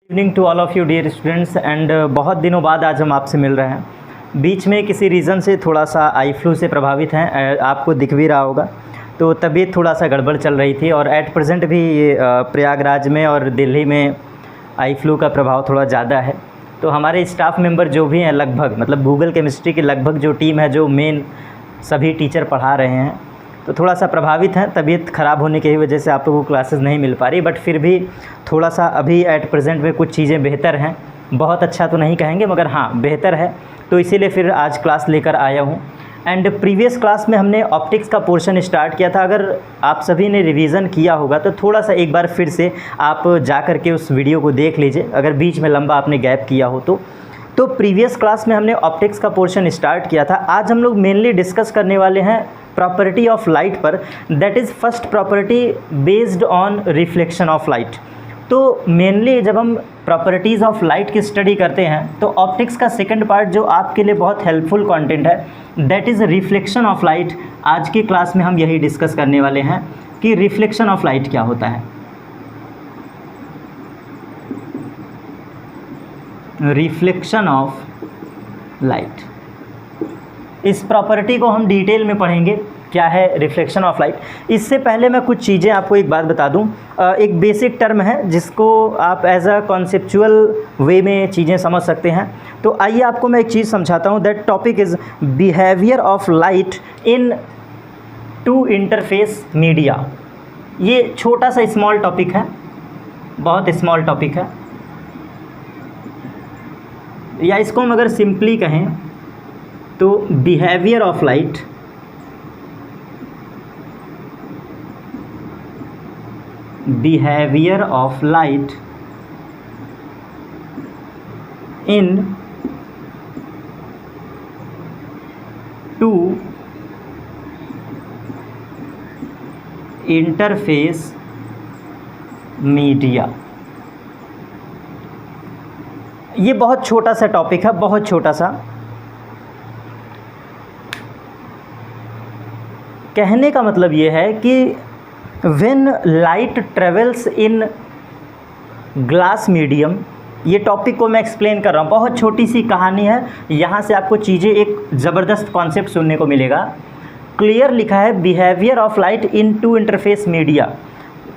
Evening to all of you dear students and बहुत दिनों बाद आज हम आपसे मिल रहे हैं। बीच में किसी रीज़न से थोड़ा सा आई फ्लू से प्रभावित हैं, आपको दिख भी रहा होगा। तो तबीयत थोड़ा सा गड़बड़ चल रही थी और एट प्रेजेंट भी प्रयागराज में और दिल्ली में आई फ्लू का प्रभाव थोड़ा ज़्यादा है। तो हमारे स्टाफ मेंबर जो भी हैं लगभग मतलब गूगल केमिस्ट्री की लगभग जो टीम है, जो मेन सभी टीचर पढ़ा रहे हैं, तो थोड़ा सा प्रभावित हैं। तबीयत ख़राब होने की वजह से आप लोगों को क्लासेस नहीं मिल पा रही, बट फिर भी थोड़ा सा अभी एट प्रेजेंट में कुछ चीज़ें बेहतर हैं। बहुत अच्छा तो नहीं कहेंगे मगर हाँ बेहतर है, तो इसीलिए फिर आज क्लास लेकर आया हूँ। एंड प्रीवियस क्लास में हमने ऑप्टिक्स का पोर्शन स्टार्ट किया था। अगर आप सभी ने रिवीजन किया होगा तो थोड़ा सा एक बार फिर से आप जा कर के उस वीडियो को देख लीजिए, अगर बीच में लंबा आपने गैप किया हो तो प्रीवियस क्लास में हमने ऑप्टिक्स का पोर्शन स्टार्ट किया था। आज हम लोग मेनली डिस्कस करने वाले हैं प्रॉपर्टी ऑफ लाइट पर, that is first property based on reflection of light. तो मेनली जब हम प्रॉपर्टीज़ ऑफ लाइट की स्टडी करते हैं तो ऑप्टिक्स का सेकंड पार्ट जो आपके लिए बहुत हेल्पफुल कंटेंट है that is reflection of light. आज की क्लास में हम यही डिस्कस करने वाले हैं कि रिफ्लेक्शन ऑफ लाइट क्या होता है। रिफ्लेक्शन ऑफ लाइट, इस प्रॉपर्टी को हम डिटेल में पढ़ेंगे, क्या है रिफ्लेक्शन ऑफ लाइट। इससे पहले मैं कुछ चीज़ें आपको एक बात बता दूं। एक बेसिक टर्म है जिसको आप एज अ कॉन्सेप्चुअल वे में चीज़ें समझ सकते हैं। तो आइए आपको मैं एक चीज़ समझाता हूं। That topic is behaviour of light in two interface media. ये छोटा सा स्मॉल टॉपिक है, बहुत स्मॉल टॉपिक है, या इसको हम अगर सिंपली कहें तो behaviour of light in two interface media. ये बहुत छोटा सा टॉपिक है, बहुत छोटा सा। कहने का मतलब ये है कि when light travels in glass medium, ये टॉपिक को मैं एक्सप्लेन कर रहा हूँ, बहुत छोटी सी कहानी है। यहाँ से आपको चीज़ें एक ज़बरदस्त कॉन्सेप्ट सुनने को मिलेगा। क्लियर लिखा है behaviour of light in two interface media.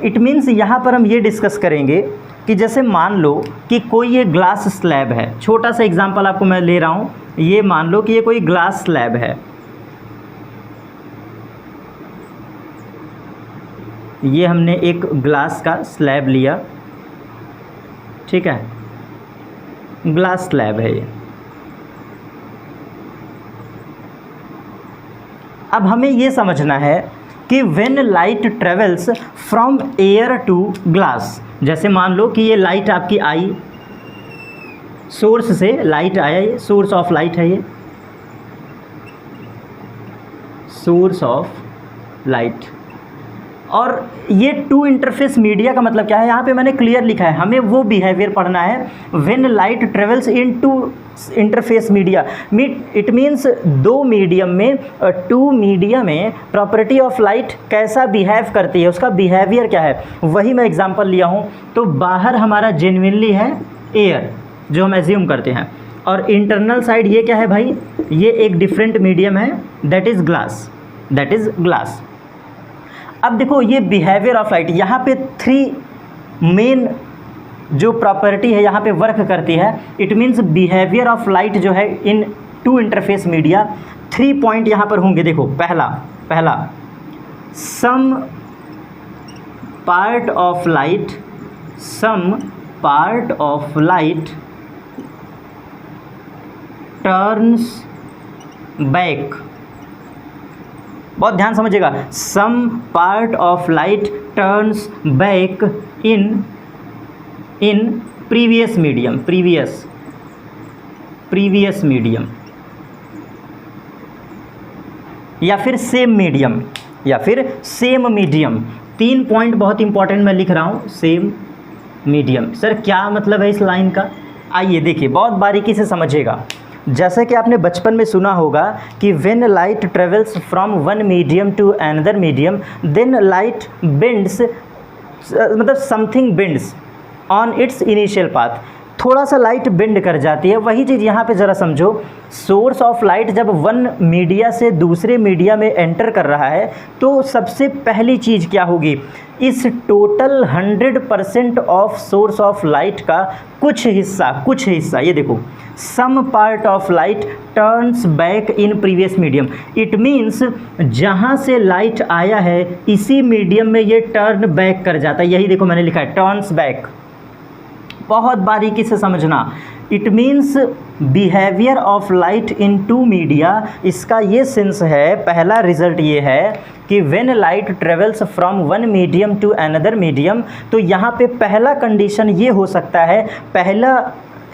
It means यहाँ पर हम ये डिस्कस करेंगे कि जैसे मान लो कि कोई ये ग्लास स्लैब है। छोटा सा एग्जांपल आपको मैं ले रहा हूँ। ये मान लो कि ये कोई ग्लास स्लैब है, ये हमने एक ग्लास का स्लैब लिया, ठीक है, ग्लास स्लैब है ये। अब हमें ये समझना है कि when light travels from air to glass, जैसे मान लो कि ये लाइट आपकी आई, सोर्स से लाइट आया, ये सोर्स ऑफ लाइट है, ये सोर्स ऑफ लाइट। और ये टू इंटरफेस मीडिया का मतलब क्या है, यहाँ पे मैंने क्लियर लिखा है, हमें वो बिहेवियर पढ़ना है when light travels in two interface media. It means दो मीडियम में, टू मीडिया में प्रॉपर्टी ऑफ लाइट कैसा बिहेव करती है, उसका बिहेवियर क्या है, वही मैं एग्जांपल लिया हूँ। तो बाहर हमारा जेन्युइनली है एयर, जो हम एज्यूम करते हैं, और इंटरनल साइड ये क्या है भाई, ये एक डिफरेंट मीडियम है, that is glass, that is glass. अब देखो ये बिहेवियर ऑफ लाइट, यहाँ पे थ्री मेन जो प्रॉपर्टी है यहाँ पे वर्क करती है। It means behaviour of light जो है in two interface media, 3 point यहाँ पर होंगे। देखो पहला some part of light turns back. बहुत ध्यान समझिएगा, some part of light turns back in previous medium, previous medium, या फिर सेम मीडियम, या फिर सेम मीडियम। 3 पॉइंट बहुत इंपॉर्टेंट मैं लिख रहा हूँ, सेम मीडियम। सर क्या मतलब है इस लाइन का, आइए देखिए, बहुत बारीकी से समझिएगा। जैसे कि आपने बचपन में सुना होगा कि when light travels from one medium to another medium then light bends, मतलब something bends, on its initial path, थोड़ा सा लाइट बेंड कर जाती है। वही चीज़ यहाँ पे ज़रा समझो, सोर्स ऑफ लाइट जब वन मीडिया से दूसरे मीडिया में एंटर कर रहा है तो सबसे पहली चीज़ क्या होगी, इस total 100% of source of light का कुछ हिस्सा ये देखो, some part of light turns back in previous medium. It means जहाँ से लाइट आया है इसी मीडियम में ये टर्न बैक कर जाता है। यही देखो मैंने लिखा है टर्न्स बैक, बहुत बारीकी से समझना। It means behaviour of light in two media, इसका ये सेंस है, पहला रिजल्ट ये है कि when light travels from one medium to another medium, तो यहाँ पे पहला कंडीशन ये हो सकता है, पहला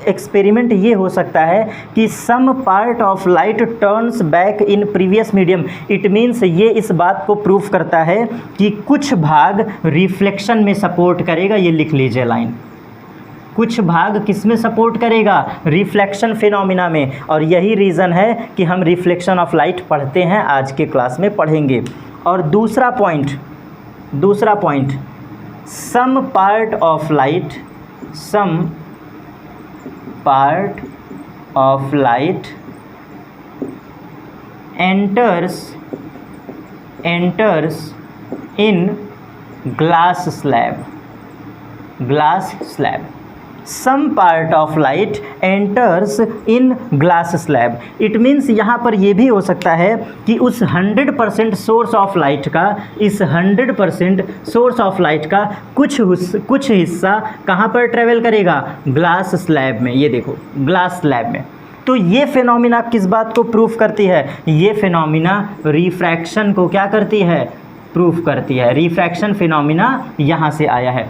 एक्सपेरिमेंट ये हो सकता है कि some part of light turns back in previous medium. It means ये इस बात को प्रूफ करता है कि कुछ भाग रिफ्लेक्शन में सपोर्ट करेगा। ये लिख लीजिए लाइन, कुछ भाग किस में सपोर्ट करेगा, रिफ्लेक्शन फिनोमिना में। और यही रीज़न है कि हम रिफ्लेक्शन ऑफ लाइट पढ़ते हैं, आज के क्लास में पढ़ेंगे। और दूसरा point some part of light enters in glass slab। Some part of light enters in glass slab. It means यहाँ पर ये भी हो सकता है कि उस 100% सोर्स ऑफ लाइट का, इस 100% सोर्स ऑफ लाइट का कुछ हिस्सा कहाँ पर ट्रेवल करेगा, ग्लास स्लैब में। ये देखो ग्लास स्लैब में। तो ये फिनोमिना किस बात को प्रूफ करती है, ये फिनोमिना रिफ्रैक्शन को क्या करती है, प्रूफ करती है। रिफ्रैक्शन फिनोमिना यहाँ से आया है।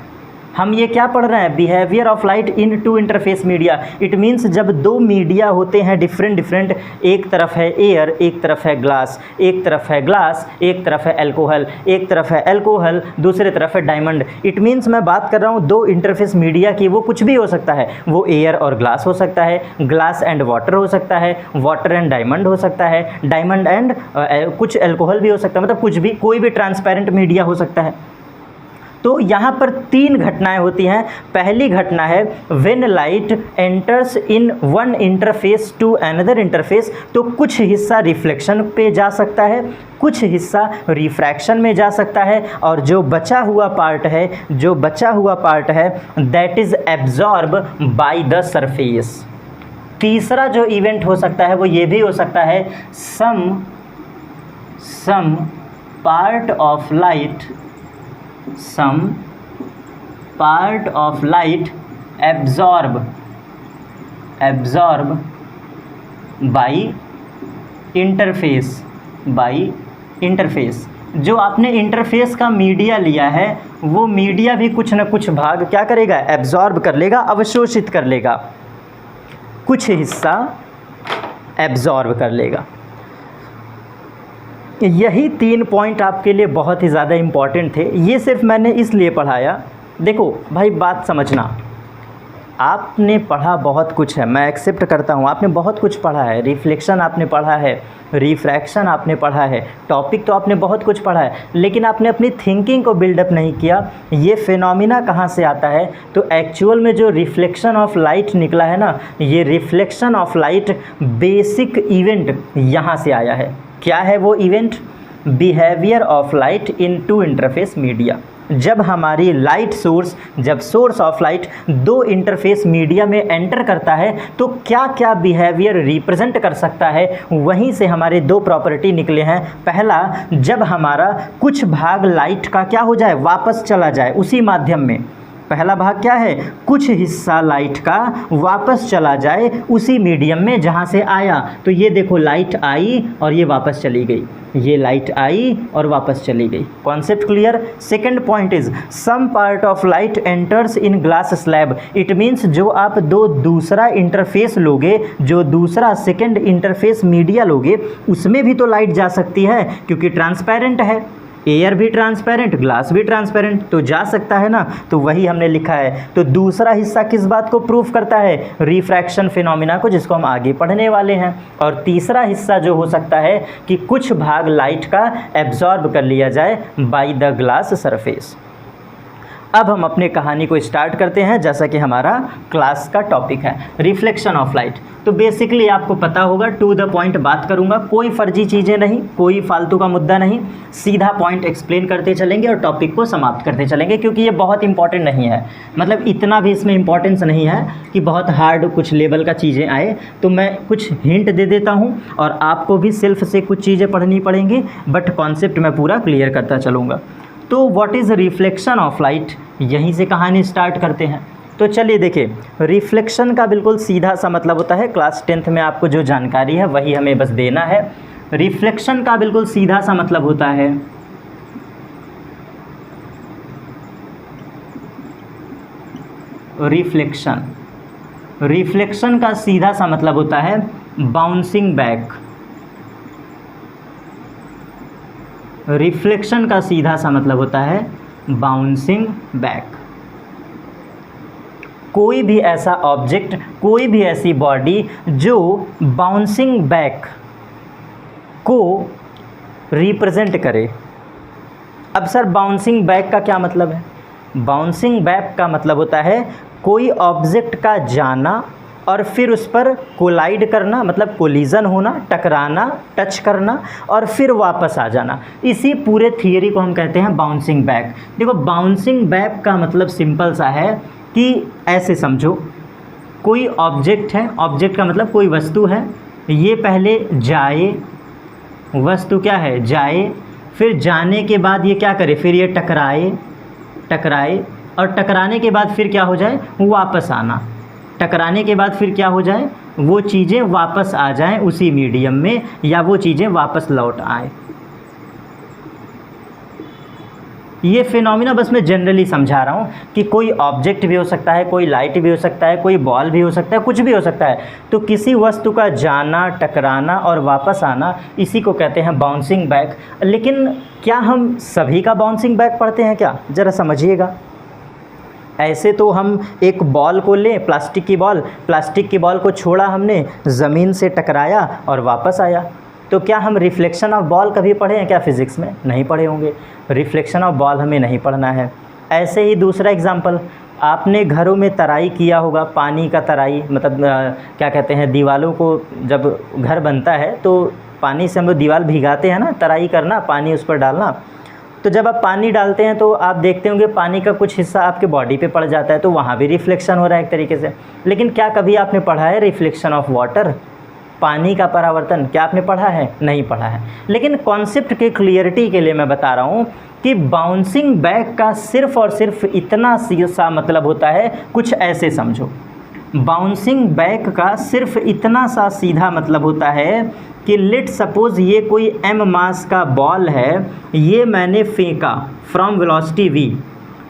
हम ये क्या पढ़ रहे हैं, behaviour of light in two interface media. It means जब दो मीडिया होते हैं डिफरेंट, एक तरफ है एयर, एक तरफ है ग्लास, एक तरफ है ग्लास, एक तरफ है अल्कोहल, एक तरफ है अल्कोहल, दूसरे तरफ है डायमंड। इट मीन्स मैं बात कर रहा हूँ दो इंटरफेस मीडिया की, वो कुछ भी हो सकता है, वो एयर और ग्लास हो सकता है, ग्लास एंड वाटर हो सकता है, वाटर एंड डायमंड हो सकता है, डायमंड एंड कुछ अल्कोहल भी हो सकता है, मतलब कुछ भी, कोई भी ट्रांसपेरेंट मीडिया हो सकता है। तो यहाँ पर 3 घटनाएं होती हैं। पहली घटना है when light enters in one interface to another interface, तो कुछ हिस्सा रिफ्लेक्शन पे जा सकता है, कुछ हिस्सा रिफ्रैक्शन में जा सकता है, और जो बचा हुआ पार्ट है that is absorb by the surface. तीसरा जो इवेंट हो सकता है वो ये भी हो सकता है some part of light absorb by interface. जो आपने इंटरफेस का मीडिया लिया है वो मीडिया भी कुछ न कुछ भाग क्या करेगा, एब्जॉर्ब कर लेगा, अवशोषित कर लेगा, कुछ हिस्सा एब्जॉर्ब कर लेगा। यही 3 पॉइंट आपके लिए बहुत ही ज़्यादा इम्पॉर्टेंट थे। ये सिर्फ मैंने इसलिए पढ़ाया, देखो भाई बात समझना, आपने पढ़ा बहुत कुछ है, मैं एक्सेप्ट करता हूँ, आपने बहुत कुछ पढ़ा है, रिफ्लेक्शन आपने पढ़ा है, रिफ्रैक्शन आपने पढ़ा है, टॉपिक तो आपने बहुत कुछ पढ़ा है, लेकिन आपने अपनी थिंकिंग को बिल्डअप नहीं किया। ये फिनोमिना कहाँ से आता है, तो एक्चुअल में जो रिफ्लेक्शन ऑफ लाइट निकला है ना, ये reflection of light basic event यहाँ से आया है। क्या है वो event, behaviour of light in two interface media. जब हमारी लाइट सोर्स, जब सोर्स ऑफ लाइट दो इंटरफेस मीडिया में एंटर करता है तो क्या क्या बिहेवियर रिप्रेजेंट कर सकता है, वहीं से हमारे 2 प्रॉपर्टी निकले हैं। पहला, जब हमारा कुछ भाग लाइट का क्या हो जाए, वापस चला जाए उसी माध्यम में। पहला भाग क्या है, कुछ हिस्सा लाइट का वापस चला जाए उसी मीडियम में जहाँ से आया। तो ये देखो लाइट आई और ये वापस चली गई, ये लाइट आई और वापस चली गई। Concept clear. Second point is some part of light enters in glass slab. It means जो आप दूसरा इंटरफेस लोगे, जो दूसरा सेकंड इंटरफेस मीडिया लोगे, उसमें भी तो लाइट जा सकती है क्योंकि ट्रांसपेरेंट है, एयर भी ट्रांसपेरेंट, ग्लास भी ट्रांसपेरेंट, तो जा सकता है ना। तो वही हमने लिखा है। तो दूसरा हिस्सा किस बात को प्रूफ करता है, रिफ्रैक्शन फिनोमिना को, जिसको हम आगे पढ़ने वाले हैं। और तीसरा हिस्सा जो हो सकता है कि कुछ भाग लाइट का एब्जॉर्ब कर लिया जाए बाय द ग्लास सरफेस। अब हम अपने कहानी को स्टार्ट करते हैं, जैसा कि हमारा क्लास का टॉपिक है रिफ्लेक्शन ऑफ लाइट। तो बेसिकली आपको पता होगा, टू द पॉइंट बात करूंगा, कोई फर्जी चीज़ें नहीं, कोई फालतू का मुद्दा नहीं, सीधा पॉइंट एक्सप्लेन करते चलेंगे और टॉपिक को समाप्त करते चलेंगे, क्योंकि ये बहुत इंपॉर्टेंट नहीं है। मतलब इतना भी इसमें इंपॉर्टेंस नहीं है कि बहुत हार्ड कुछ लेवल का चीज़ें आए। तो मैं कुछ हिंट दे देता हूँ और आपको भी सेल्फ से कुछ चीज़ें पढ़नी पड़ेंगी, बट कॉन्सेप्ट मैं पूरा क्लियर करता चलूँगा। तो what is reflection of light, यहीं से कहानी स्टार्ट करते हैं। तो चलिए देखिए, रिफ्लेक्शन का बिल्कुल सीधा सा मतलब होता है, क्लास 10th में आपको जो जानकारी है वही हमें बस देना है। रिफ्लेक्शन का बिल्कुल सीधा सा मतलब होता है रिफ्लेक्शन का सीधा सा मतलब होता है बाउंसिंग बैक। रिफ्लेक्शन का सीधा सा मतलब होता है बाउंसिंग बैक। कोई भी ऐसा ऑब्जेक्ट, कोई भी ऐसी बॉडी जो बाउंसिंग बैक को रिप्रेजेंट करे। अब सर बाउंसिंग बैक का क्या मतलब है? बाउंसिंग बैक का मतलब होता है कोई ऑब्जेक्ट का जाना और फिर उस पर कोलाइड करना, मतलब कोलिजन होना, टकराना, टच करना और फिर वापस आ जाना। इसी पूरे थियरी को हम कहते हैं बाउंसिंग बैक। देखो, बाउंसिंग बैक का मतलब सिंपल सा है कि ऐसे समझो, कोई ऑब्जेक्ट है, ऑब्जेक्ट का मतलब कोई वस्तु है, ये पहले जाए, वस्तु क्या है, जाए, फिर जाने के बाद ये क्या करे, फिर ये टकराए और टकराने के बाद फिर क्या हो जाए, वापस आना। टकराने के बाद फिर क्या हो जाए, वो चीज़ें वापस आ जाएं उसी मीडियम में, या वो चीज़ें वापस लौट आए। ये फिनोमिना बस मैं जनरली समझा रहा हूँ कि कोई ऑब्जेक्ट भी हो सकता है, कोई लाइट भी हो सकता है, कोई बॉल भी हो सकता है, कुछ भी हो सकता है। तो किसी वस्तु का जाना, टकराना और वापस आना, इसी को कहते हैं बाउंसिंग बैक। लेकिन क्या हम सभी का बाउंसिंग बैक पढ़ते हैं क्या? ज़रा समझिएगा। ऐसे तो हम एक बॉल को लें, प्लास्टिक की बॉल को छोड़ा हमने, ज़मीन से टकराया और वापस आया। तो क्या हम रिफ्लेक्शन ऑफ बॉल कभी पढ़े हैं क्या फिज़िक्स में? नहीं पढ़े होंगे। रिफ्लेक्शन ऑफ बॉल हमें नहीं पढ़ना है। ऐसे ही दूसरा एग्जांपल, आपने घरों में तराई किया होगा, पानी का तराई, मतलब क्या कहते हैं, दीवालों को जब घर बनता है तो पानी से हम लोग दीवार भिगाते हैं ना, तराई करना, पानी उस पर डालना। तो जब आप पानी डालते हैं तो आप देखते होंगे पानी का कुछ हिस्सा आपके बॉडी पे पड़ जाता है, तो वहाँ भी रिफ्लेक्शन हो रहा है एक तरीके से। लेकिन क्या कभी आपने पढ़ा है रिफ्लेक्शन ऑफ वाटर, पानी का परावर्तन? क्या आपने पढ़ा है? नहीं पढ़ा है। लेकिन कॉन्सेप्ट के क्लियरिटी के लिए मैं बता रहा हूँ कि बाउंसिंग बैक का सिर्फ और सिर्फ इतना सा मतलब होता है, कुछ ऐसे समझो। बाउंसिंग बैक का सिर्फ इतना सा सीधा मतलब होता है कि लेट सपोज़ ये कोई m मास का बॉल है, ये मैंने फेंका फ्रॉम वेलोसिटी v,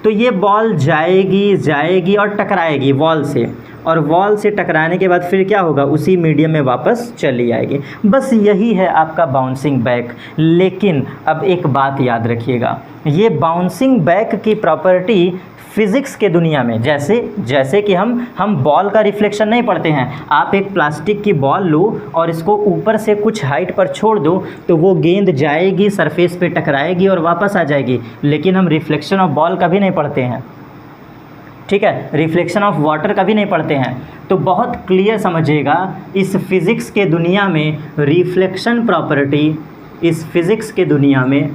तो ये बॉल जाएगी और टकराएगी वॉल से, और वॉल से टकराने के बाद फिर क्या होगा, उसी मीडियम में वापस चली आएगी। बस यही है आपका बाउंसिंग बैक। लेकिन अब एक बात याद रखिएगा, ये बाउंसिंग बैक की प्रॉपर्टी फिज़िक्स के दुनिया में, जैसे कि हम बॉल का रिफ्लेक्शन नहीं पढ़ते हैं। आप एक प्लास्टिक की बॉल लो और इसको ऊपर से कुछ हाइट पर छोड़ दो, तो वो गेंद जाएगी, सरफेस पे टकराएगी और वापस आ जाएगी। लेकिन हम रिफ्लेक्शन ऑफ बॉल कभी नहीं पढ़ते हैं, ठीक है? रिफ्लेक्शन ऑफ वाटर कभी नहीं पढ़ते हैं। तो बहुत क्लियर समझिएगा, इस फिज़िक्स के दुनिया में रिफ्लेक्शन प्रॉपर्टी, इस फिज़िक्स के दुनिया में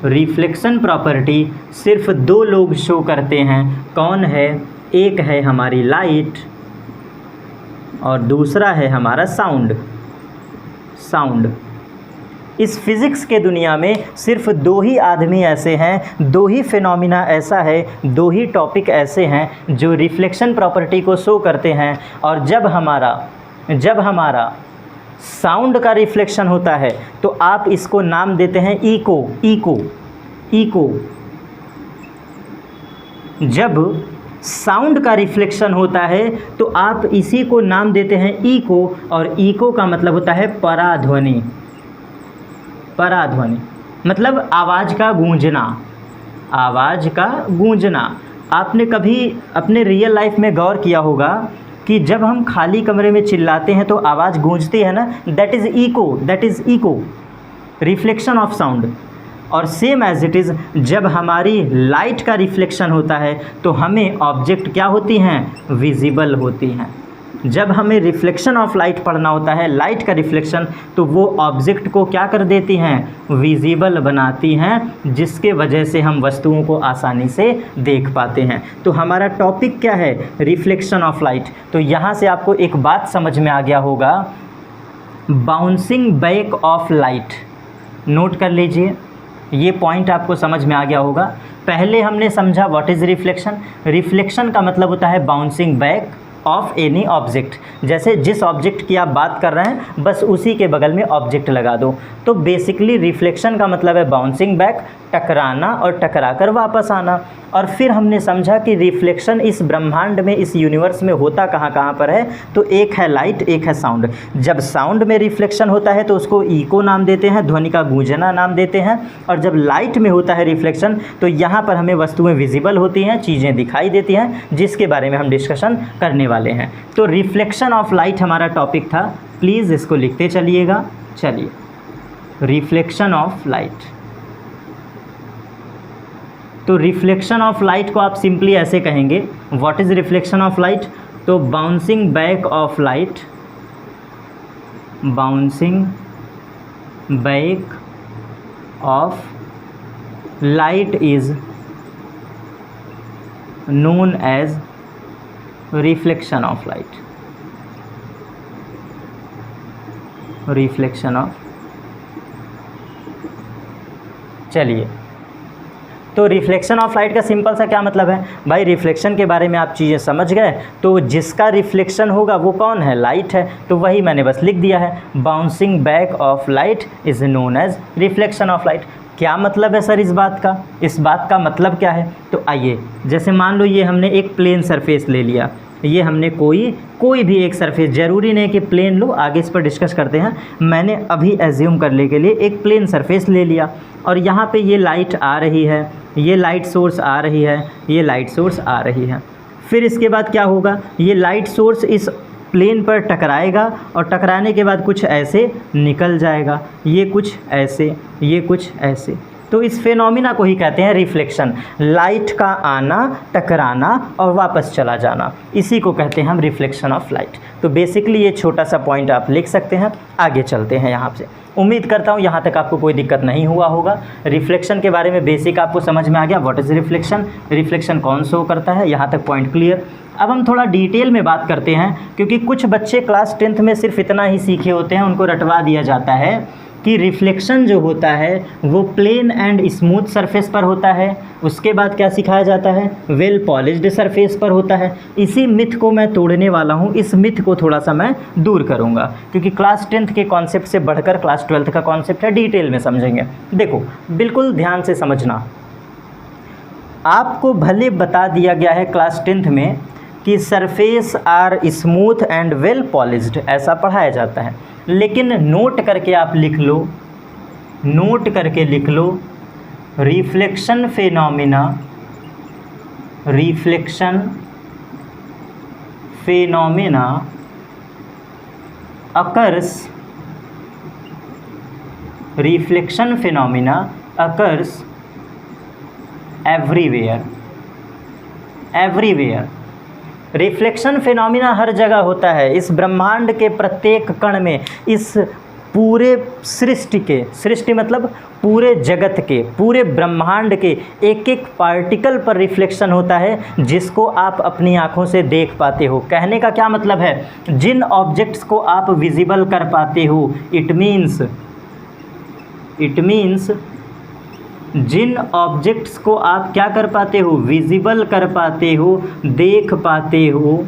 रिफ्लेक्शन प्रॉपर्टी सिर्फ दो लोग शो करते हैं। कौन है? एक है हमारी लाइट और दूसरा है हमारा साउंड। इस फिज़िक्स के दुनिया में सिर्फ दो ही आदमी ऐसे हैं, दो ही फिनोमिना ऐसा है, दो ही टॉपिक ऐसे हैं जो रिफ्लेक्शन प्रॉपर्टी को शो करते हैं। और जब हमारा साउंड का रिफ्लेक्शन होता है तो आप इसको नाम देते हैं इको। जब साउंड का रिफ्लेक्शन होता है तो आप इसी को नाम देते हैं इको, और इको का मतलब होता है पराध्वनि। मतलब आवाज़ का गूंजना। आपने कभी अपने रियल लाइफ में गौर किया होगा कि जब हम खाली कमरे में चिल्लाते हैं तो आवाज़ गूंजती है ना, that is echo, reflection of sound. और सेम एज इट इज़ जब हमारी लाइट का रिफ्लेक्शन होता है तो हमें ऑब्जेक्ट क्या होती हैं, विजिबल होती हैं। जब हमें रिफ्लेक्शन ऑफ लाइट पढ़ना होता है, लाइट का रिफ्लेक्शन, तो वो ऑब्जेक्ट को क्या कर देती हैं, विजिबल बनाती हैं, जिसके वजह से हम वस्तुओं को आसानी से देख पाते हैं। तो हमारा टॉपिक क्या है, रिफ्लेक्शन ऑफ लाइट। तो यहाँ से आपको एक बात समझ में आ गया होगा, bouncing back of light, note कर लीजिए, ये पॉइंट आपको समझ में आ गया होगा। पहले हमने समझा व्हाट इज़ रिफ्लेक्शन। रिफ्लेक्शन का मतलब होता है bouncing back of any object. जैसे जिस ऑब्जेक्ट की आप बात कर रहे हैं बस उसी के बगल में ऑब्जेक्ट लगा दो। तो बेसिकली रिफ्लेक्शन का मतलब है बाउंसिंग बैक, टकराना और टकराकर वापस आना। और फिर हमने समझा कि रिफ्लेक्शन इस ब्रह्मांड में, इस यूनिवर्स में होता कहाँ कहाँ पर है, तो एक है लाइट, एक है साउंड। जब साउंड में रिफ्लेक्शन होता है तो उसको इको नाम देते हैं, ध्वनि का गूंजना नाम देते हैं। और जब लाइट में होता है रिफ्लेक्शन तो यहाँ पर हमें वस्तुएं विजिबल होती हैं, चीज़ें दिखाई देती हैं, जिसके बारे में हम डिस्कशन करने वाले हैं। तो रिफ्लेक्शन ऑफ लाइट हमारा टॉपिक था, प्लीज़ इसको लिखते चलिएगा। चलिए, रिफ्लेक्शन ऑफ लाइट। तो रिफ्लेक्शन ऑफ लाइट को आप सिंपली ऐसे कहेंगे, what is reflection of light, तो bouncing back of light, bouncing back of light is known as reflection of light, reflection of. चलिए, तो रिफ्लेक्शन ऑफ लाइट का simple सा क्या मतलब है भाई, रिफ्लेक्शन के बारे में आप चीज़ें समझ गए। तो जिसका रिफ्लेक्शन होगा वो कौन है, लाइट है। तो वही मैंने बस लिख दिया है, bouncing back of light is known as reflection of light. क्या मतलब है सर इस बात का, इस बात का मतलब क्या है, तो आइए, जैसे मान लो ये हमने एक प्लेन सरफेस ले लिया, ये हमने कोई भी एक सरफेस, ज़रूरी नहीं कि प्लेन लो, आगे इस पर डिस्कस करते हैं। मैंने अभी एज्यूम करने के लिए एक प्लेन सरफेस ले लिया और यहाँ पे ये लाइट आ रही है, ये लाइट सोर्स आ रही है, ये लाइट सोर्स आ रही है। फिर इसके बाद क्या होगा, ये लाइट सोर्स इस प्लेन पर टकराएगा और टकराने के बाद कुछ ऐसे निकल जाएगा, ये कुछ ऐसे, ये कुछ ऐसे। तो इस फेनोमिना को ही कहते हैं रिफ्लेक्शन, लाइट का आना, टकराना और वापस चला जाना, इसी को कहते हैं हम रिफ्लेक्शन ऑफ लाइट। तो बेसिकली ये छोटा सा पॉइंट आप लिख सकते हैं। आगे चलते हैं यहाँ से। उम्मीद करता हूँ यहाँ तक आपको कोई दिक्कत नहीं हुआ होगा। रिफ्लेक्शन के बारे में बेसिक आपको समझ में आ गया, व्हाट इज़ रिफ्लेक्शन, रिफ्लेक्शन कौन शो करता है, यहाँ तक पॉइंट क्लियर। अब हम थोड़ा डिटेल में बात करते हैं, क्योंकि कुछ बच्चे क्लास 10th में सिर्फ इतना ही सीखे होते हैं, उनको रटवा दिया जाता है कि रिफ्लेक्शन जो होता है वो प्लेन एंड स्मूथ सरफेस पर होता है। उसके बाद क्या सिखाया जाता है, वेल पॉलिश्ड सरफेस पर होता है। इसी मिथ को मैं तोड़ने वाला हूँ, इस मिथ को थोड़ा सा मैं दूर करूँगा, क्योंकि क्लास 10th के कॉन्सेप्ट से बढ़कर क्लास 12th का कॉन्सेप्ट है, डिटेल में समझेंगे। देखो, बिल्कुल ध्यान से समझना, आपको भले बता दिया गया है क्लास 10th में कि surface are smooth and well polished, ऐसा पढ़ाया जाता है, लेकिन नोट करके आप लिख लो, नोट करके लिख लो, reflection phenomena, reflection phenomena occurs, reflection phenomena occurs everywhere, everywhere. Reflection phenomena हर जगह होता है, इस ब्रह्मांड के प्रत्येक कण में, इस पूरे सृष्टि के, सृष्टि मतलब पूरे जगत के, पूरे ब्रह्मांड के एक एक पार्टिकल पर रिफ्लेक्शन होता है, जिसको आप अपनी आँखों से देख पाते हो। कहने का क्या मतलब है, जिन ऑब्जेक्ट्स को आप विजिबल कर पाते हो, इट मीन्स जिन ऑब्जेक्ट्स को आप क्या कर पाते हो, विजिबल कर पाते हो, देख पाते हो,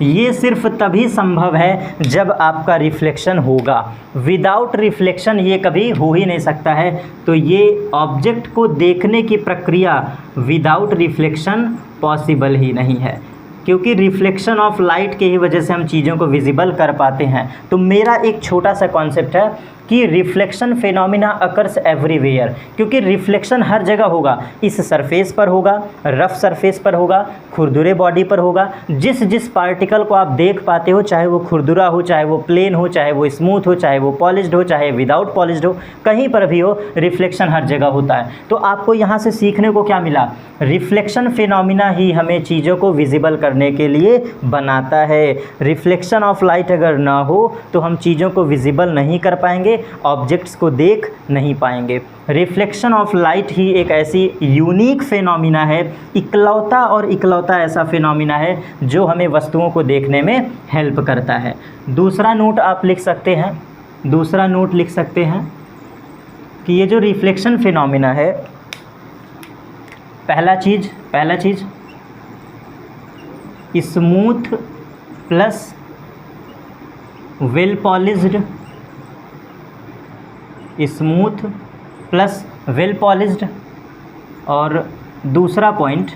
ये सिर्फ तभी संभव है जब आपका रिफ्लेक्शन होगा। विदाउट रिफ्लेक्शन ये कभी हो ही नहीं सकता है। तो ये ऑब्जेक्ट को देखने की प्रक्रिया विदाउट रिफ्लेक्शन पॉसिबल ही नहीं है, क्योंकि रिफ्लेक्शन ऑफ लाइट के ही वजह से हम चीज़ों को विजिबल कर पाते हैं। तो मेरा एक छोटा सा कॉन्सेप्ट है, कि रिफ्लेक्शन फिनोमिना अकर्स एवरीवेयर, क्योंकि रिफ्लेक्शन हर जगह होगा, इस सरफेस पर होगा, रफ सरफेस पर होगा, खुरदुरे बॉडी पर होगा। जिस जिस पार्टिकल को आप देख पाते हो, चाहे वो खुरदुरा हो, चाहे वो प्लेन हो, चाहे वो स्मूथ हो, चाहे वो पॉलिश्ड हो, चाहे विदाउट पॉलिश्ड हो, कहीं पर भी हो, रिफ्लेक्शन हर जगह होता है। तो आपको यहाँ से सीखने को क्या मिला? रिफ्लेक्शन फिनोमिना ही हमें चीज़ों को विजिबल करने के लिए बनाता है। रिफ्लेक्शन ऑफ लाइट अगर ना हो तो हम चीज़ों को विजिबल नहीं कर पाएंगे, ऑब्जेक्ट्स को देख नहीं पाएंगे। रिफ्लेक्शन ऑफ लाइट ही एक ऐसी यूनिक फिनोमिना है, इकलौता और इकलौता ऐसा फिनोमिना है जो हमें वस्तुओं को देखने में हेल्प करता है। दूसरा नोट आप लिख सकते हैं, दूसरा नोट लिख सकते हैं कि ये जो रिफ्लेक्शन फिनोमिना है, पहला चीज़ smooth plus well polished, smooth plus well polished, और दूसरा point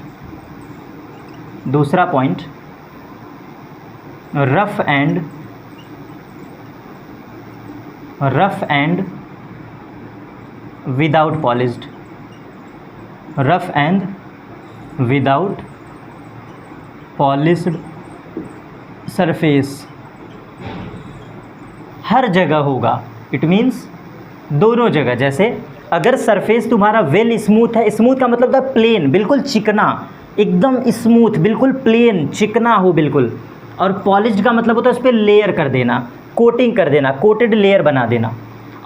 rough and without polished, rough and without polished surface हर जगह होगा। इट मीन्स दोनों जगह। जैसे अगर सरफेस तुम्हारा वेल स्मूथ है, स्मूथ का मतलब है प्लेन, बिल्कुल चिकना, एकदम स्मूथ, बिल्कुल प्लेन चिकना हो बिल्कुल, और पॉलिश्ड का मतलब होता है उस पर लेयर कर देना, कोटिंग कर देना, कोटेड लेयर बना देना।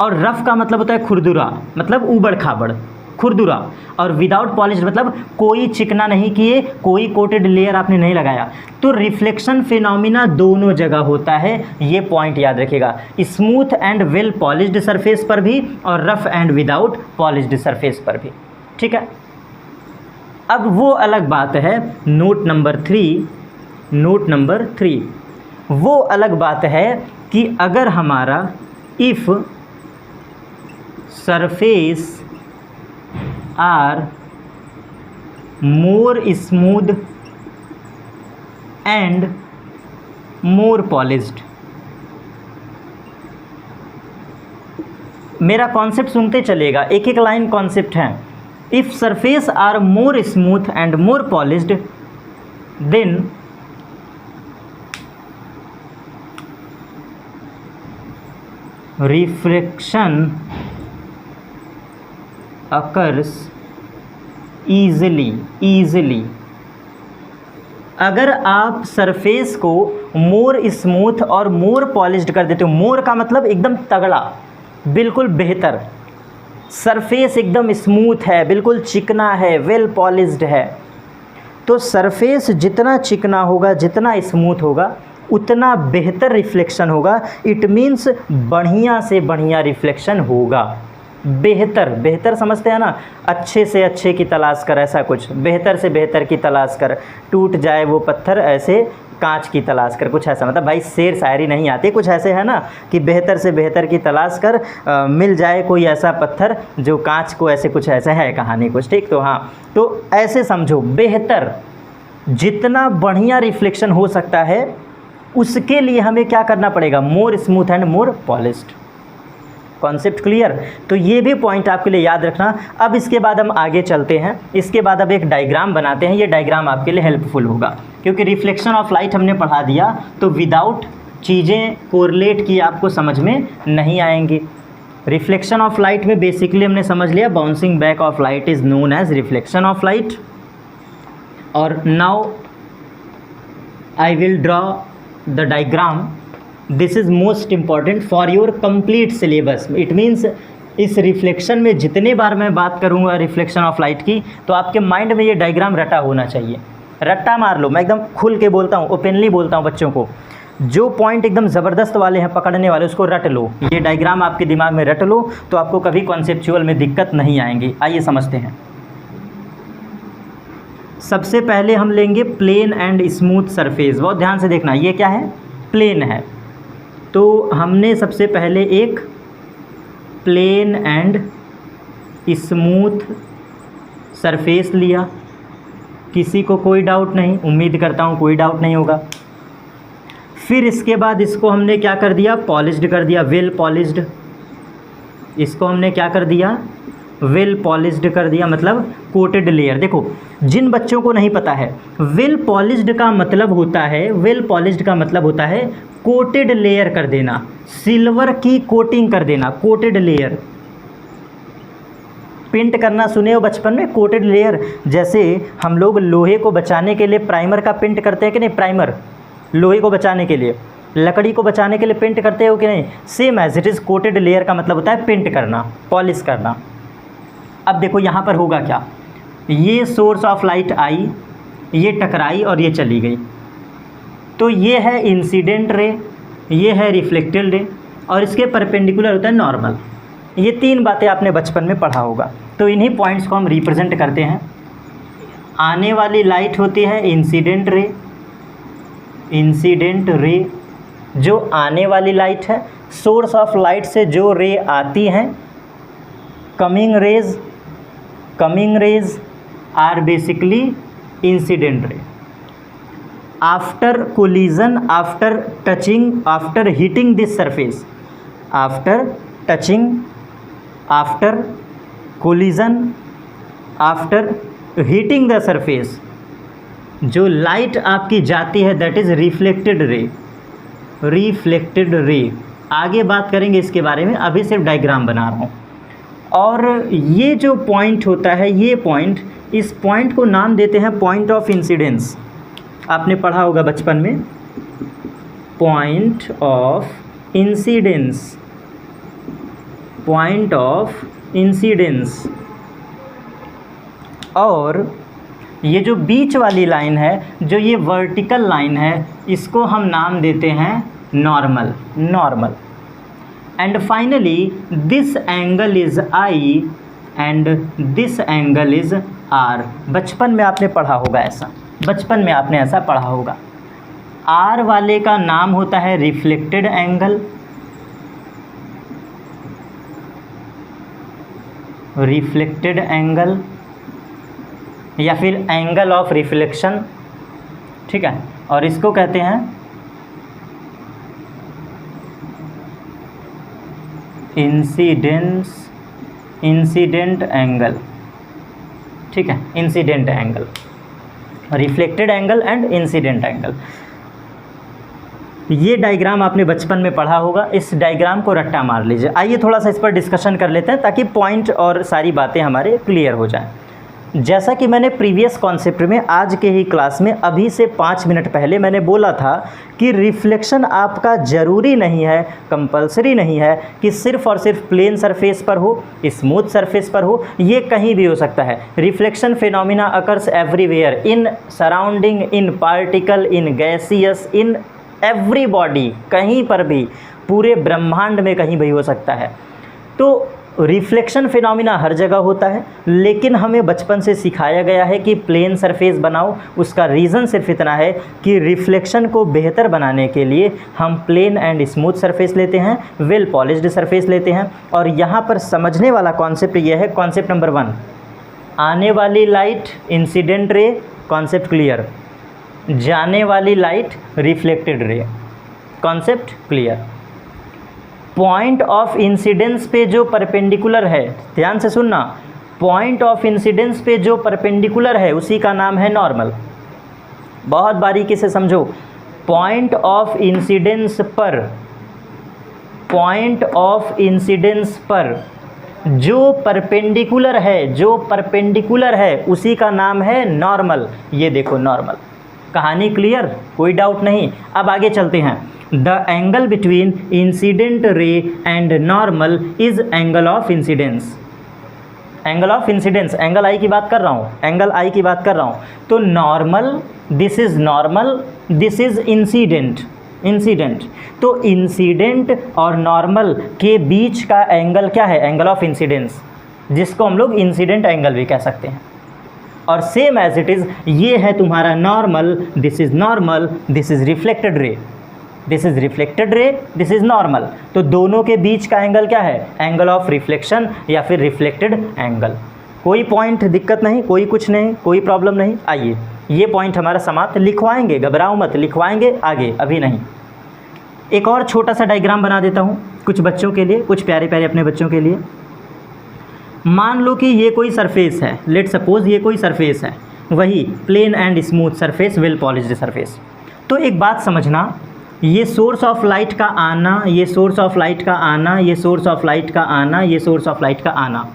और रफ़ का मतलब होता है खुरदुरा, मतलब ऊबड़ खाबड़ खुरदुरा, और विदाउट पॉलिश मतलब कोई चिकना नहीं किए, कोई कोटेड लेयर आपने नहीं लगाया। तो रिफ्लेक्शन फिनोमिना दोनों जगह होता है, ये पॉइंट याद रखिएगा, smooth and well polished surface पर भी और rough and without polished surface पर भी। ठीक है, अब वो अलग बात है, नोट नंबर थ्री, वो अलग बात है कि अगर हमारा if surface are more smooth and more polished. मेरा कॉन्सेप्ट सुनते चलेगा, एक एक लाइन कॉन्सेप्ट है। If surface are more smooth and more polished then reflection occurs easily। अगर आप सरफेस को मोर स्मूथ और मोर पॉलिश्ड कर देते हो, मोर का मतलब एकदम तगड़ा, बिल्कुल बेहतर, सरफेस एकदम स्मूथ है, बिल्कुल चिकना है, वेल पॉलिश्ड है, तो सरफेस जितना चिकना होगा, जितना स्मूथ होगा, उतना बेहतर रिफ्लेक्शन होगा। इट मीन्स बढ़िया से बढ़िया रिफ्लेक्शन होगा। बेहतर समझते हैं ना, अच्छे से अच्छे की तलाश कर, ऐसा कुछ, बेहतर से बेहतर की तलाश कर, टूट जाए वो पत्थर ऐसे कांच की तलाश कर, कुछ ऐसा। मतलब भाई शेर शायरी नहीं आती, कुछ ऐसे है ना कि बेहतर से बेहतर की तलाश कर, मिल जाए कोई ऐसा पत्थर जो कांच को ऐसे, कुछ ऐसा है कहानी कुछ। ठीक, तो हाँ, तो ऐसे समझो, बेहतर, जितना बढ़िया रिफ्लेक्शन हो सकता है उसके लिए हमें क्या करना पड़ेगा? More smooth and more polished. Concept clear? तो ये भी पॉइंट आपके लिए याद रखना। अब इसके बाद हम आगे चलते हैं, इसके बाद अब एक डायग्राम बनाते हैं। ये डायग्राम आपके लिए हेल्पफुल होगा, क्योंकि रिफ्लेक्शन ऑफ लाइट हमने पढ़ा दिया, तो विदाउट चीज़ें कोरिलेट की आपको समझ में नहीं आएंगी। रिफ्लेक्शन ऑफ लाइट में बेसिकली हमने समझ लिया, bouncing back of light is known as reflection of light. और now I will draw the diagram. This is most important for your complete syllabus. It means इस रिफ्लेक्शन में जितने बार मैं बात करूँगा रिफ्लेक्शन ऑफ लाइट की, तो आपके माइंड में ये डायग्राम रटा होना चाहिए। रट्टा मार लो, मैं एकदम खुल के बोलता हूँ, ओपनली बोलता हूँ बच्चों को। जो पॉइंट एकदम ज़बरदस्त वाले हैं, पकड़ने वाले, उसको रट लो। ये डायग्राम आपके दिमाग में रट लो, तो आपको कभी कॉन्सेप्चुअल में दिक्कत नहीं आएंगी। आइए समझते हैं। सबसे पहले हम लेंगे प्लेन एंड स्मूथ सरफेस। बहुत ध्यान से देखना, ये क्या है? प्लेन है। तो हमने सबसे पहले एक प्लेन एंड स्मूथ सरफेस लिया। किसी को कोई डाउट नहीं, उम्मीद करता हूँ कोई डाउट नहीं होगा। फिर इसके बाद इसको हमने क्या कर दिया? पॉलिश्ड कर दिया, वेल पॉलिश्ड। इसको हमने क्या कर दिया, वेल पॉलिश्ड कर दिया, मतलब कोटेड लेयर। देखो जिन बच्चों को नहीं पता है, वेल पॉलिश्ड का मतलब होता है, वेल पॉलिश्ड का मतलब होता है कोटेड लेयर कर देना, सिल्वर की कोटिंग कर देना, कोटेड लेयर। पेंट करना सुने हो बचपन में, कोटेड लेयर। जैसे हम लोग लोहे को बचाने के लिए प्राइमर का पेंट करते हैं कि नहीं, प्राइमर लोहे को बचाने के लिए, लकड़ी को बचाने के लिए पेंट करते हो कि नहीं, same as it is coated layer का मतलब होता है पेंट करना, पॉलिश करना। अब देखो यहाँ पर होगा क्या, ये सोर्स ऑफ लाइट आई, ये टकराई और ये चली गई, तो ये है इंसिडेंट रे, ये है रिफ्लेक्टेड रे, और इसके परपेंडिकुलर होता है नॉर्मल। ये तीन बातें आपने बचपन में पढ़ा होगा। तो इन्हीं पॉइंट्स को हम रिप्रेजेंट करते हैं। आने वाली लाइट होती है इंसिडेंट रे, इंसिडेंट रे जो आने वाली लाइट है, सोर्स ऑफ लाइट से जो रे आती हैं, coming rays are basically incident ray. After collision, after touching, after hitting this surface, after touching, after collision, after hitting the surface, जो लाइट आपकी जाती है that is reflected ray, reflected ray. आगे बात करेंगे इसके बारे में, अभी सिर्फ डायग्राम बना रहा हूँ। और ये जो पॉइंट होता है, ये पॉइंट, इस पॉइंट को नाम देते हैं पॉइंट ऑफ इंसिडेंस। आपने पढ़ा होगा बचपन में, point of incidence, point of incidence. और ये जो बीच वाली लाइन है, जो ये वर्टिकल लाइन है, इसको हम नाम देते हैं normal, normal. And finally this angle is I and this angle is R. बचपन में आपने पढ़ा होगा ऐसा, बचपन में आपने ऐसा पढ़ा होगा। आर वाले का नाम होता है रिफ्लेक्टेड एंगल, रिफ्लेक्टेड एंगल या फिर एंगल ऑफ रिफ्लेक्शन, ठीक है। और इसको कहते हैं इंसिडेंट एंगल, ठीक है, incident angle, reflected angle and incident angle. ये डायग्राम आपने बचपन में पढ़ा होगा, इस डायग्राम को रट्टा मार लीजिए। आइए थोड़ा सा इस पर डिस्कशन कर लेते हैं ताकि पॉइंट और सारी बातें हमारे क्लियर हो जाएं। जैसा कि मैंने प्रीवियस कॉन्सेप्ट में आज के ही क्लास में अभी से 5 मिनट पहले मैंने बोला था कि रिफ्लेक्शन आपका ज़रूरी नहीं है, कंपलसरी नहीं है कि सिर्फ और सिर्फ प्लेन सरफेस पर हो, स्मूथ सरफेस पर हो, ये कहीं भी हो सकता है। Reflection phenomena occurs everywhere, in surrounding, in particle, in gaseous, in every body, कहीं पर भी, पूरे ब्रह्मांड में कहीं भी हो सकता है। तो रिफ्लेक्शन फिनोमिना हर जगह होता है, लेकिन हमें बचपन से सिखाया गया है कि प्लेन सरफेस बनाओ। उसका रीज़न सिर्फ इतना है कि रिफ्लेक्शन को बेहतर बनाने के लिए हम प्लेन एंड स्मूथ सरफेस लेते हैं, वेल पॉलिश्ड सरफेस लेते हैं। और यहाँ पर समझने वाला कॉन्सेप्ट ये है, कॉन्सेप्ट नंबर 1, आने वाली light incident ray, concept clear. जाने वाली light reflected ray, concept clear. Point of incidence पे जो परपेंडिकुलर है, ध्यान से सुनना, पॉइंट ऑफ इंसिडेंस पे जो परपेंडिकुलर है उसी का नाम है नॉर्मल। बहुत बारीकी से समझो, पॉइंट ऑफ इंसिडेंस पर, पॉइंट ऑफ इंसिडेंस पर जो परपेंडिकुलर है, जो परपेंडिकुलर है उसी का नाम है नॉर्मल। ये देखो नॉर्मल। कहानी क्लियर, कोई डाउट नहीं। अब आगे चलते हैं। The angle between incident ray and normal is angle of incidence. Angle of incidence, angle I की बात कर रहा हूँ, एंगल आई की बात कर रहा हूँ। तो normal, this is normal, this is incident, incident. तो इंसिडेंट और नॉर्मल के बीच का एंगल क्या है? एंगल ऑफ इंसिडेंस, जिसको हम लोग इंसिडेंट एंगल भी कह सकते हैं। और सेम एज इट इज़ ये है तुम्हारा normal, this is normal, this is reflected रे, दिस इज़ रिफ्लेक्टेड रे, दिस इज़ नॉर्मल। तो दोनों के बीच का एंगल क्या है? एंगल ऑफ रिफ्लेक्शन या फिर रिफ्लेक्टेड एंगल। कोई पॉइंट दिक्कत नहीं, कोई कुछ नहीं, कोई प्रॉब्लम नहीं। आइए ये पॉइंट हमारा समाप्त, लिखवाएंगे, घबराओ मत, लिखवाएंगे आगे, अभी नहीं। एक और छोटा सा डायग्राम बना देता हूँ, कुछ बच्चों के लिए, कुछ प्यारे प्यारे अपने बच्चों के लिए। मान लो कि ये कोई सरफेस है, लेट सपोज ये कोई सरफेस है, वही plane and smooth surface, well polished surface. तो एक बात समझना, ये सोर्स ऑफ लाइट का आना, ये सोर्स ऑफ लाइट का आना, ये सोर्स ऑफ लाइट का आना, ये सोर्स ऑफ लाइट का आना,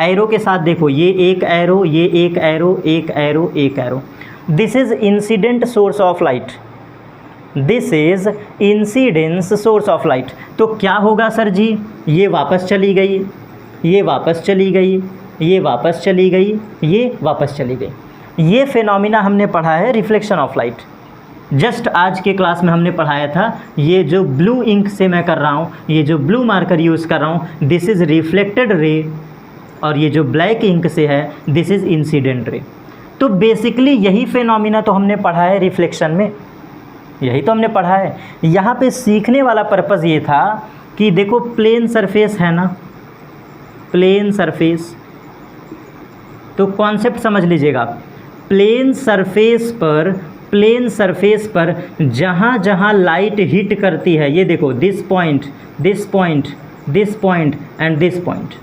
एरो के साथ देखो, ये एक एरो, ये एक एरो, एक एरो, एक arrow, this is incident source of light, this is incidence source of light. तो क्या होगा सर जी, ये वापस चली गई, ये वापस चली गई, ये वापस चली गई, ये वापस चली गई। ये फिनोमिना हमने पढ़ा है रिफ्लेक्शन ऑफ लाइट। जस्ट आज के क्लास में हमने पढ़ाया था, ये जो ब्लू इंक से मैं कर रहा हूँ, ये जो ब्लू मार्कर यूज़ कर रहा हूँ, दिस इज़ रिफ्लेक्टेड रे, और ये जो ब्लैक इंक से है दिस इज़ इंसिडेंट रे। तो बेसिकली यही फिनोमिना तो हमने पढ़ा है रिफ्लेक्शन में, यही तो हमने पढ़ा है। यहाँ पे सीखने वाला पर्पज़ ये था कि देखो प्लेन सरफेस है ना, प्लेन सरफेस, तो कॉन्सेप्ट समझ लीजिएगा। प्लेन सरफेस पर, प्लेन सरफेस पर जहाँ जहाँ लाइट हिट करती है, ये देखो this point, this point, this point and this point,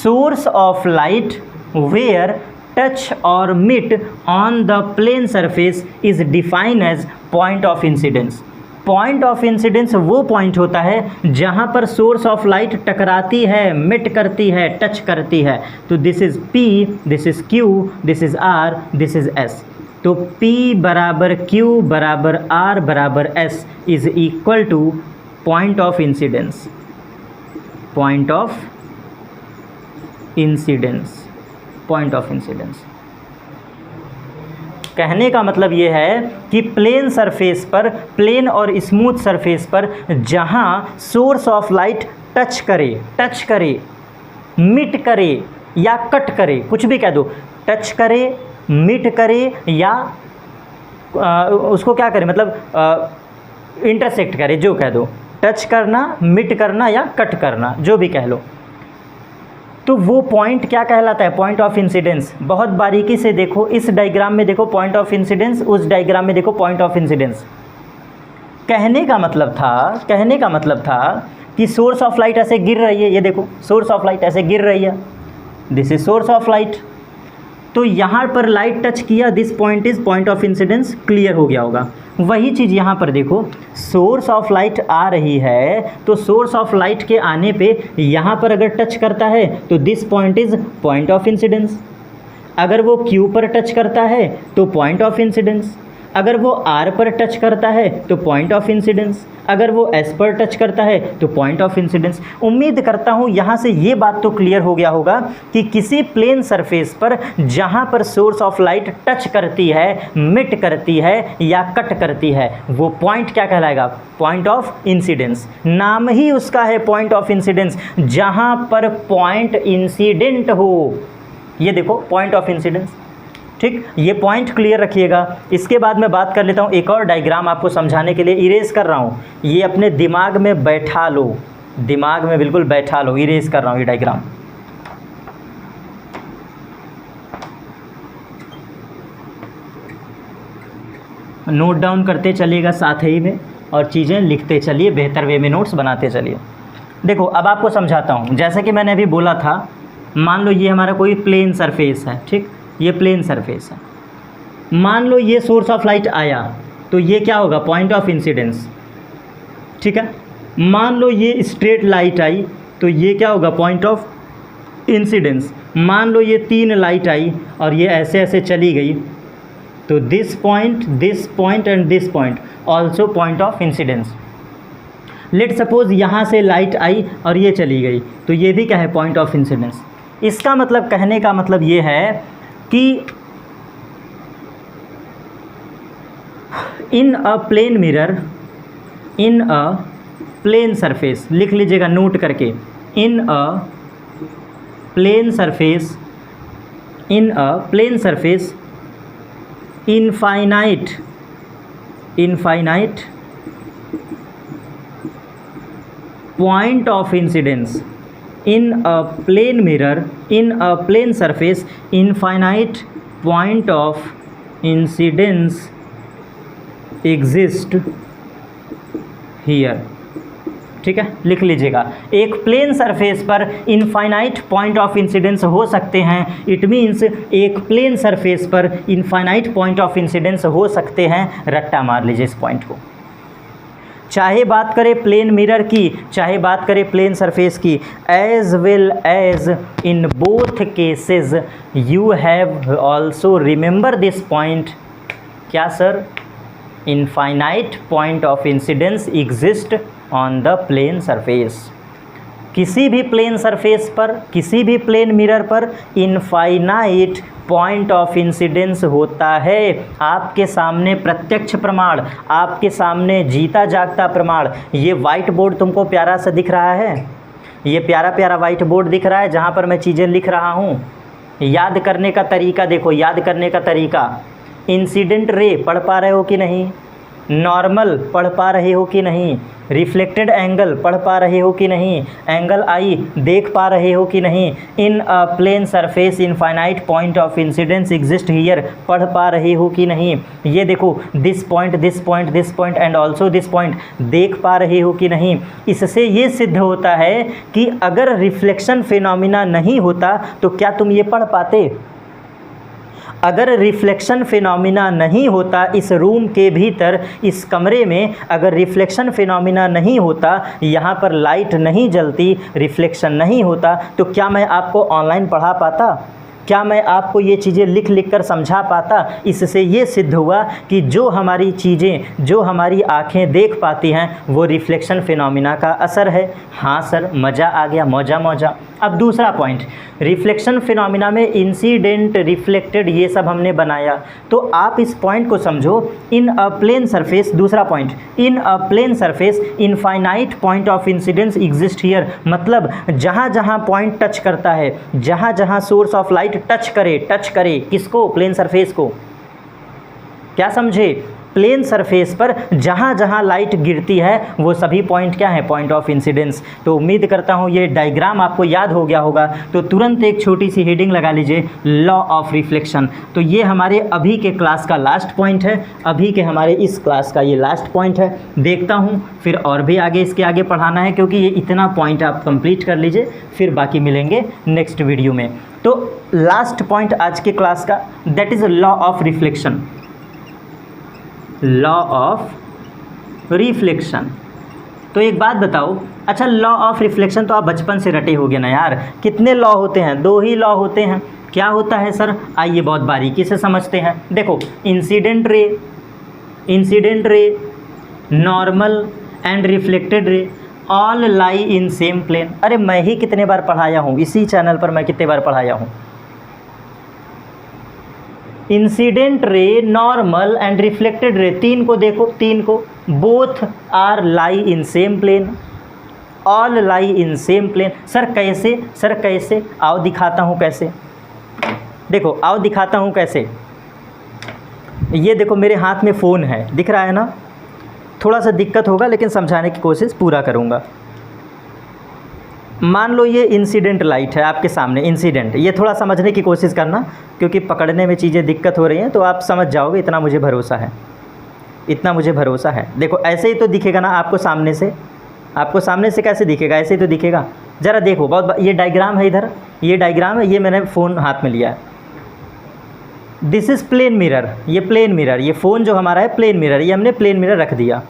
source of light where touch और meet on the plane surface is define as point of incidence. Point of incidence वो point होता है जहाँ पर सोर्स ऑफ लाइट टकराती है, मिट करती है, टच करती है। तो this is P, this is Q, this is R, this is S। तो P बराबर Q बराबर R बराबर S is equal two point of incidence, point of incidence, point of incidence. कहने का मतलब ये है कि प्लेन सरफेस पर, प्लेन और स्मूथ सरफेस पर जहाँ सोर्स ऑफ लाइट टच करे, मिट करे या कट करे, कुछ भी कह दो, टच करे, मिट करे या उसको क्या करे, मतलब इंटरसेक्ट करे, जो कह दो, टच करना, मिट करना या कट करना, जो भी कह लो, तो वो पॉइंट क्या कहलाता है, पॉइंट ऑफ इंसिडेंस। बहुत बारीकी से देखो, इस डायग्राम में देखो पॉइंट ऑफ इंसिडेंस, उस डायग्राम में देखो पॉइंट ऑफ इंसिडेंस। कहने का मतलब था कि सोर्स ऑफ लाइट ऐसे गिर रही है, ये देखो सोर्स ऑफ लाइट ऐसे गिर रही है, this is source of light. तो यहाँ पर लाइट टच किया, this point is point of incidence, clear हो गया होगा। वही चीज़ यहाँ पर देखो, सोर्स ऑफ लाइट आ रही है, तो सोर्स ऑफ लाइट के आने पे यहाँ पर अगर टच करता है तो this point is point of incidence. अगर वो Q पर टच करता है तो पॉइंट ऑफ इंसिडेंस, अगर वो R पर टच करता है तो पॉइंट ऑफ इंसिडेंस, अगर वो S पर टच करता है तो पॉइंट ऑफ इंसिडेंस। उम्मीद करता हूँ यहाँ से ये बात तो क्लियर हो गया होगा कि किसी प्लेन सरफेस पर जहाँ पर सोर्स ऑफ लाइट टच करती है, मिट करती है या कट करती है, वो पॉइंट क्या कहलाएगा, पॉइंट ऑफ इंसिडेंस। नाम ही उसका है पॉइंट ऑफ इंसिडेंस, जहाँ पर पॉइंट इंसिडेंट हो। ये देखो पॉइंट ऑफ इंसिडेंस, ठीक, ये पॉइंट क्लियर रखिएगा। इसके बाद मैं बात कर लेता हूँ एक और डायग्राम आपको समझाने के लिए, इरेज कर रहा हूँ, ये अपने दिमाग में बैठा लो, दिमाग में बिल्कुल बैठा लो, इरेज कर रहा हूँ ये डायग्राम। नोट डाउन करते चलिएगा साथ ही में, और चीज़ें लिखते चलिए, बेहतर वे में नोट्स बनाते चलिए। देखो अब आपको समझाता हूँ, जैसे कि मैंने अभी बोला था, मान लो ये हमारा कोई प्लेन सरफेस है, ठीक, ये प्लेन सरफेस है। मान लो ये सोर्स ऑफ लाइट आया तो ये क्या होगा, पॉइंट ऑफ इंसिडेंस, ठीक है। मान लो ये स्ट्रेट लाइट आई तो ये क्या होगा, पॉइंट ऑफ इंसिडेंस। मान लो ये तीन लाइट आई और ये ऐसे ऐसे चली गई, तो this point and this point also point of incidence. Let suppose यहाँ से लाइट आई और ये चली गई, तो ये भी क्या है, पॉइंट ऑफ इंसिडेंस। इसका मतलब, कहने का मतलब ये है कि in a plane mirror, in a plane surface, लिख लीजिएगा नोट करके, in a plane surface, in a plane surface infinite point of incidence, in a plane mirror, in a plane surface, infinite point of incidence exist here, ठीक है, लिख लीजिएगा। एक plane surface पर infinite point of incidence हो सकते हैं। It means एक प्लेन सरफेस पर इनफाइनाइट पॉइंट ऑफ इंसिडेंस हो सकते हैं। रट्टा मार लीजिए इस पॉइंट को। चाहे बात करें प्लेन मिरर की, चाहे बात करें प्लेन सरफेस की, as well as in both cases you have also remember this point. क्या sir? Infinite point of incidence exist on the plane surface. किसी भी प्लेन सरफेस पर, किसी भी प्लेन मिरर पर इनफाइनाइट पॉइंट ऑफ इंसिडेंस होता है। आपके सामने प्रत्यक्ष प्रमाण, आपके सामने जीता जागता प्रमाण। ये वाइट बोर्ड तुमको प्यारा सा दिख रहा है, ये प्यारा प्यारा वाइट बोर्ड दिख रहा है जहाँ पर मैं चीज़ें लिख रहा हूँ। याद करने का तरीका देखो, याद करने का तरीका। इंसिडेंट रे पढ़ पा रहे हो कि नहीं? नॉर्मल पढ़ पा रहे हो कि नहीं? रिफ्लेक्टेड एंगल पढ़ पा रहे हो कि नहीं? एंगल आई देख पा रहे हो कि नहीं? In a plane surface infinite point of incidence exist here पढ़ पा रहे हो कि नहीं? ये देखो, this point, this point, this point and also this point देख पा रहे हो कि नहीं? इससे ये सिद्ध होता है कि अगर रिफ्लेक्शन फिनोमिना नहीं होता तो क्या तुम ये पढ़ पाते? अगर रिफ्लेक्शन फिनोमिना नहीं होता इस रूम के भीतर, इस कमरे में अगर रिफ्लेक्शन फिनोमिना नहीं होता, यहाँ पर लाइट नहीं जलती, रिफ्लेक्शन नहीं होता, तो क्या मैं आपको ऑनलाइन पढ़ा पाता? क्या मैं आपको ये चीज़ें लिख लिख कर समझा पाता? इससे ये सिद्ध हुआ कि जो हमारी चीज़ें, जो हमारी आँखें देख पाती हैं वो रिफ्लेक्शन फिनोमिना का असर है। हाँ सर, मज़ा आ गया, मौजा मौजा। अब दूसरा पॉइंट, रिफ्लेक्शन फिनोमिना में इंसिडेंट, रिफ्लेक्टेड, ये सब हमने बनाया। तो आप इस पॉइंट को समझो, इन अ प्लेन सरफेस, दूसरा point, in a plane surface infinite point of incidence exist here. मतलब जहाँ जहाँ पॉइंट टच करता है, जहाँ जहाँ सोर्स ऑफ लाइट टच करे किसको? प्लेन सरफेस को। क्या समझे? प्लेन सरफेस पर जहाँ जहाँ लाइट गिरती है वो सभी पॉइंट क्या है? Point of incidence. तो उम्मीद करता हूँ ये डायग्राम आपको याद हो गया होगा। तो तुरंत एक छोटी सी हेडिंग लगा लीजिए, लॉ ऑफ रिफ्लेक्शन। तो ये हमारे अभी के क्लास का लास्ट पॉइंट है, अभी के हमारे इस क्लास का ये लास्ट पॉइंट है। देखता हूँ फिर और भी आगे इसके आगे पढ़ाना है, क्योंकि ये इतना पॉइंट आप कंप्लीट कर लीजिए, फिर बाकी मिलेंगे नेक्स्ट वीडियो में। तो लास्ट पॉइंट आज के क्लास का, that is law of reflection. Law of reflection. तो एक बात बताओ, अच्छा लॉ ऑफ रिफ्लेक्शन तो आप बचपन से रटे होगे ना यार। कितने लॉ होते हैं? 2 ही लॉ होते हैं। क्या होता है सर? आइए बहुत बारीकी से समझते हैं। देखो, incident ray, normal and reflected ray all lie in same plane. अरे मैं ही कितने बार पढ़ाया हूँ, इसी चैनल पर मैं कितने बार पढ़ाया हूँ। Incident ray, normal and reflected रे, 3 को देखो, 3 को, both are lie in same plane, all lie in same plane. Sir कैसे? सर कैसे? आओ दिखाता हूँ कैसे। देखो, आओ दिखाता हूँ कैसे। ये देखो मेरे हाथ में फ़ोन है, दिख रहा है ना? थोड़ा सा दिक्कत होगा लेकिन समझाने की कोशिश पूरा करूँगा। मान लो ये इंसिडेंट लाइट है आपके सामने, इंसिडेंट। ये थोड़ा समझने की कोशिश करना, क्योंकि पकड़ने में चीज़ें दिक्कत हो रही हैं, तो आप समझ जाओगे, इतना मुझे भरोसा है, इतना मुझे भरोसा है। देखो ऐसे ही तो दिखेगा ना आपको सामने से। आपको सामने से कैसे दिखेगा? ऐसे ही तो दिखेगा। ज़रा देखो, बहुत ये डायग्राम है, इधर ये डायग्राम है, ये मैंने फ़ोन हाथ में लिया है। दिस इज़ प्लेन मिरर, ये प्लेन मिरर, ये फ़ोन जो हमारा है प्लेन मिरर, ये हमने प्लेन मिरर रख दिया।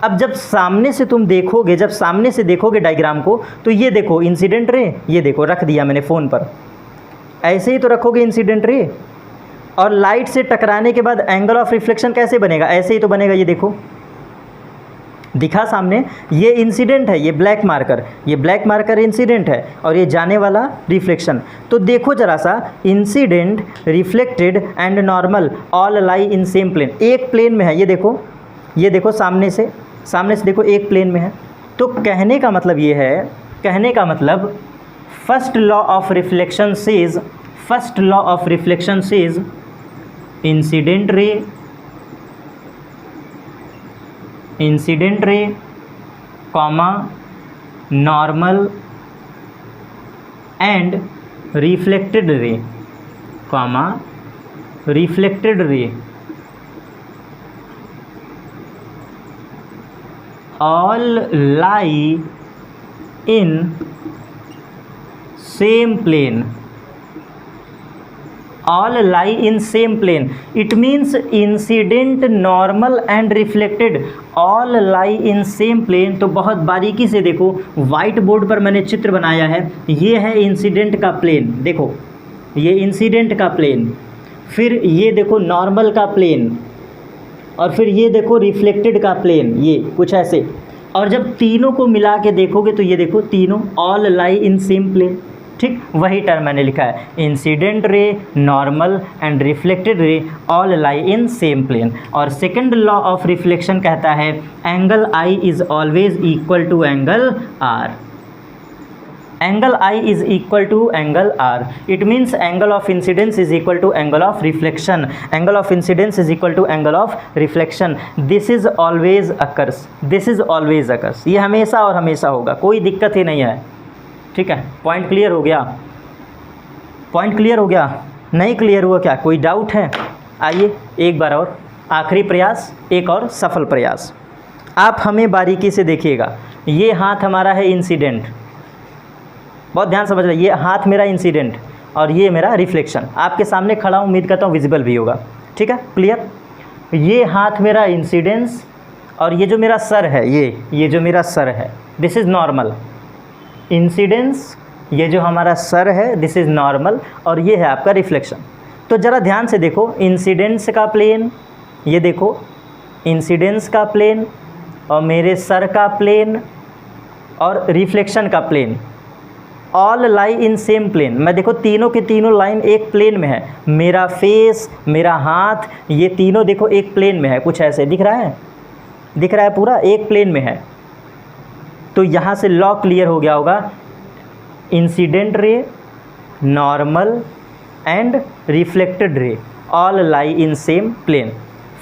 अब जब सामने से तुम देखोगे, जब सामने से देखोगे डायग्राम को, तो ये देखो इंसिडेंट रे, ये देखो रख दिया मैंने फ़ोन पर। ऐसे ही तो रखोगे इंसिडेंट रे, और लाइट से टकराने के बाद एंगल ऑफ रिफ्लेक्शन कैसे बनेगा? ऐसे ही तो बनेगा। ये देखो दिखा सामने, ये इंसिडेंट है, ये ब्लैक मार्कर इंसिडेंट है, और ये जाने वाला रिफ्लेक्शन। तो देखो ज़रा सा, incident, reflected and normal all lie in same plane, एक प्लेन में है। ये देखो सामने से देखो एक प्लेन में है। तो कहने का मतलब ये है, कहने का मतलब first law of reflection says incident ray comma normal and reflected ray comma reflected ray all lie in same plane, all lie in same plane, it means incident, normal and reflected all lie in same plane। तो बहुत बारीकी से देखो, white board पर मैंने चित्र बनाया है, ये है इंसिडेंट का प्लेन, देखो ये इंसिडेंट का प्लेन, फिर ये देखो नॉर्मल का प्लेन, और फिर ये देखो रिफ्लेक्टेड का प्लेन, ये कुछ ऐसे। और जब तीनों को मिला के देखोगे तो ये देखो तीनों all lie in same plane, ठीक वही टर्म मैंने लिखा है, incident ray, normal and reflected ray all lie in same plane. और सेकंड लॉ ऑफ रिफ्लेक्शन कहता है angle I is always equal to angle R, angle I is equal to angle R, it means angle of incidence is equal to angle of reflection, angle of incidence is equal to angle of reflection. This is always occurs, this is always occurs, ये हमेशा और हमेशा होगा, कोई दिक्कत ही नहीं है, ठीक है। पॉइंट क्लियर हो गया, पॉइंट क्लियर हो गया, नहीं क्लियर हुआ क्या, कोई डाउट है? आइए एक बार और, आखिरी प्रयास, एक और सफल प्रयास। आप हमें बारीकी से देखिएगा, ये हाथ हमारा है इंसिडेंट, बहुत ध्यान समझ रहे, ये हाथ मेरा इंसिडेंट और ये मेरा रिफ्लेक्शन, आपके सामने खड़ा हूँ, उम्मीद करता हूँ विजिबल भी होगा, ठीक है, क्लियर। ये हाथ मेरा इंसिडेंस और ये जो मेरा सर है, ये जो मेरा सर है, दिस इज़ नॉर्मल इंसिडेंस, ये जो हमारा सर है दिस इज़ नॉर्मल, और ये है आपका रिफ्लेक्शन। तो ज़रा ध्यान से देखो, इंसिडेंस का प्लेन, ये देखो इंसिडेंस का प्लेन और मेरे सर का प्लेन और रिफ्लेक्शन का plane, all lie in same plane. मैं देखो तीनों के तीनों लाइन एक प्लेन में है, मेरा फेस, मेरा हाथ, ये तीनों देखो एक प्लेन में है, कुछ ऐसे दिख रहा है, दिख रहा है, पूरा एक प्लेन में है। तो यहाँ से लॉ क्लियर हो गया होगा, incident ray, normal and reflected ray all lie in same plane.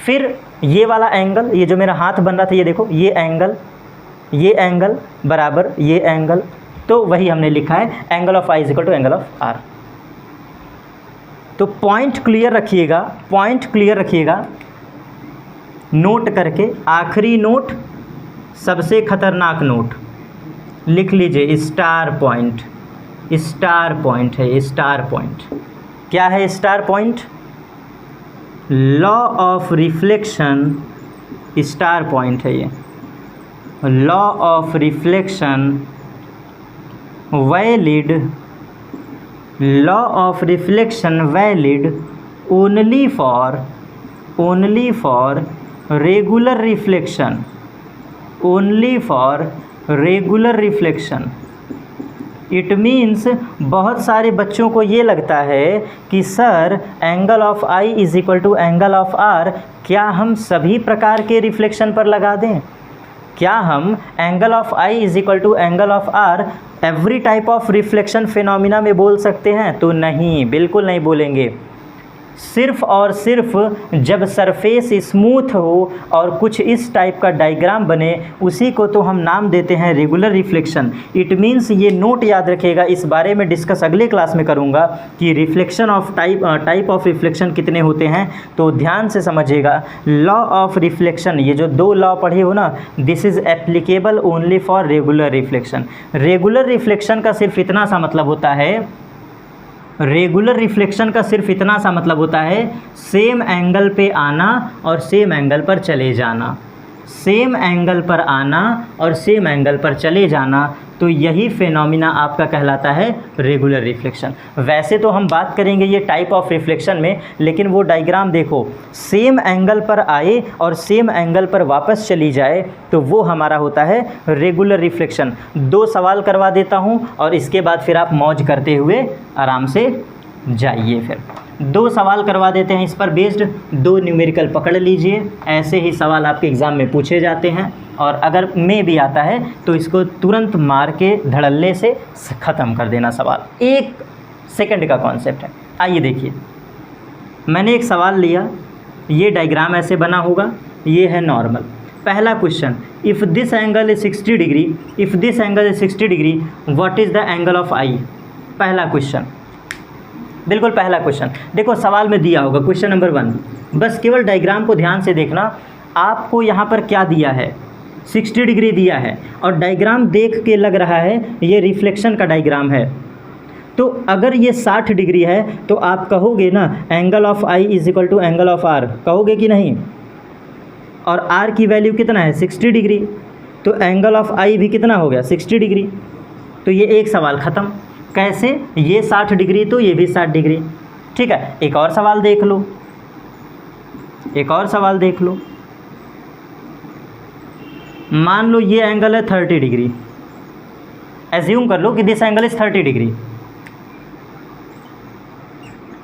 फिर ये वाला एंगल, ये जो मेरा हाथ बन रहा था, ये देखो ये एंगल बराबर ये एंगल, तो वही हमने लिखा है angle of I is equal to angle of R. तो पॉइंट क्लियर रखिएगा, पॉइंट क्लियर रखिएगा, नोट करके, आखिरी नोट सबसे खतरनाक नोट लिख लीजिए, स्टार पॉइंट, स्टार पॉइंट है, स्टार पॉइंट क्या है? Star point law of reflection, star point है ये, law of reflection valid, law of reflection valid only for regular reflection, only for regular reflection. It means बहुत सारे बच्चों को ये लगता है कि sir angle of I is equal to angle of R, क्या हम सभी प्रकार के रिफ्लेक्शन पर लगा दें? क्या हम angle of I is equal to angle of R every type of reflection phenomena में बोल सकते हैं? तो नहीं, बिल्कुल नहीं बोलेंगे। सिर्फ और सिर्फ जब सरफेस स्मूथ हो और कुछ इस टाइप का डायग्राम बने, उसी को तो हम नाम देते हैं रेगुलर रिफ्लेक्शन। इट मीन्स ये नोट याद रखेगा, इस बारे में डिस्कस अगले क्लास में करूँगा कि reflection of type of reflection कितने होते हैं। तो ध्यान से समझिएगा, लॉ ऑफ रिफ्लेक्शन, ये जो दो लॉ पढ़े हो ना, this is applicable only for regular reflection. Regular reflection का सिर्फ इतना सा मतलब होता है, रेगुलर रिफ्लेक्शन का सिर्फ इतना सा मतलब होता है, सेम एंगल पे आना और सेम एंगल पर चले जाना, सेम एंगल पर आना और सेम एंगल पर चले जाना, तो यही फिनोमिना आपका कहलाता है रेगुलर रिफ्लेक्शन। वैसे तो हम बात करेंगे ये टाइप ऑफ रिफ्लेक्शन में, लेकिन वो डायग्राम देखो, सेम एंगल पर आए और सेम एंगल पर वापस चली जाए, तो वो हमारा होता है रेगुलर रिफ्लेक्शन। 2 सवाल करवा देता हूँ और इसके बाद फिर आप मौज करते हुए आराम से जाइए। फिर 2 सवाल करवा देते हैं इस पर बेस्ड, 2 न्यूमेरिकल पकड़ लीजिए। ऐसे ही सवाल आपके एग्ज़ाम में पूछे जाते हैं, और अगर में भी आता है तो इसको तुरंत मार के धड़ल्ले से ख़त्म कर देना सवाल। 1 सेकंड का कॉन्सेप्ट है। आइए देखिए, मैंने एक सवाल लिया, ये डायग्राम ऐसे बना होगा, ये है नॉर्मल। पहला question, if this angle is 60 degree, if this angle is 60 degree, what is the angle of I? पहला क्वेश्चन, बिल्कुल पहला क्वेश्चन। देखो सवाल में दिया होगा क्वेश्चन नंबर 1, बस केवल डायग्राम को ध्यान से देखना। आपको यहाँ पर क्या दिया है? 60 डिग्री दिया है और डायग्राम देख के लग रहा है ये रिफ्लेक्शन का डायग्राम है, तो अगर ये 60 डिग्री है तो आप कहोगे ना angle of I is equal to angle of R, कहोगे कि नहीं? और आर की वैल्यू कितना है 60 डिग्री, तो एंगल ऑफ आई भी कितना हो गया 60 डिग्री। तो ये एक सवाल ख़त्म। कैसे? ये 60 डिग्री तो ये भी 60 डिग्री। ठीक है, एक और सवाल देख लो, एक और सवाल देख लो। मान लो ये एंगल है 30 डिग्री, एज्यूम कर लो कि दिस एंगल इज़ 30 डिग्री।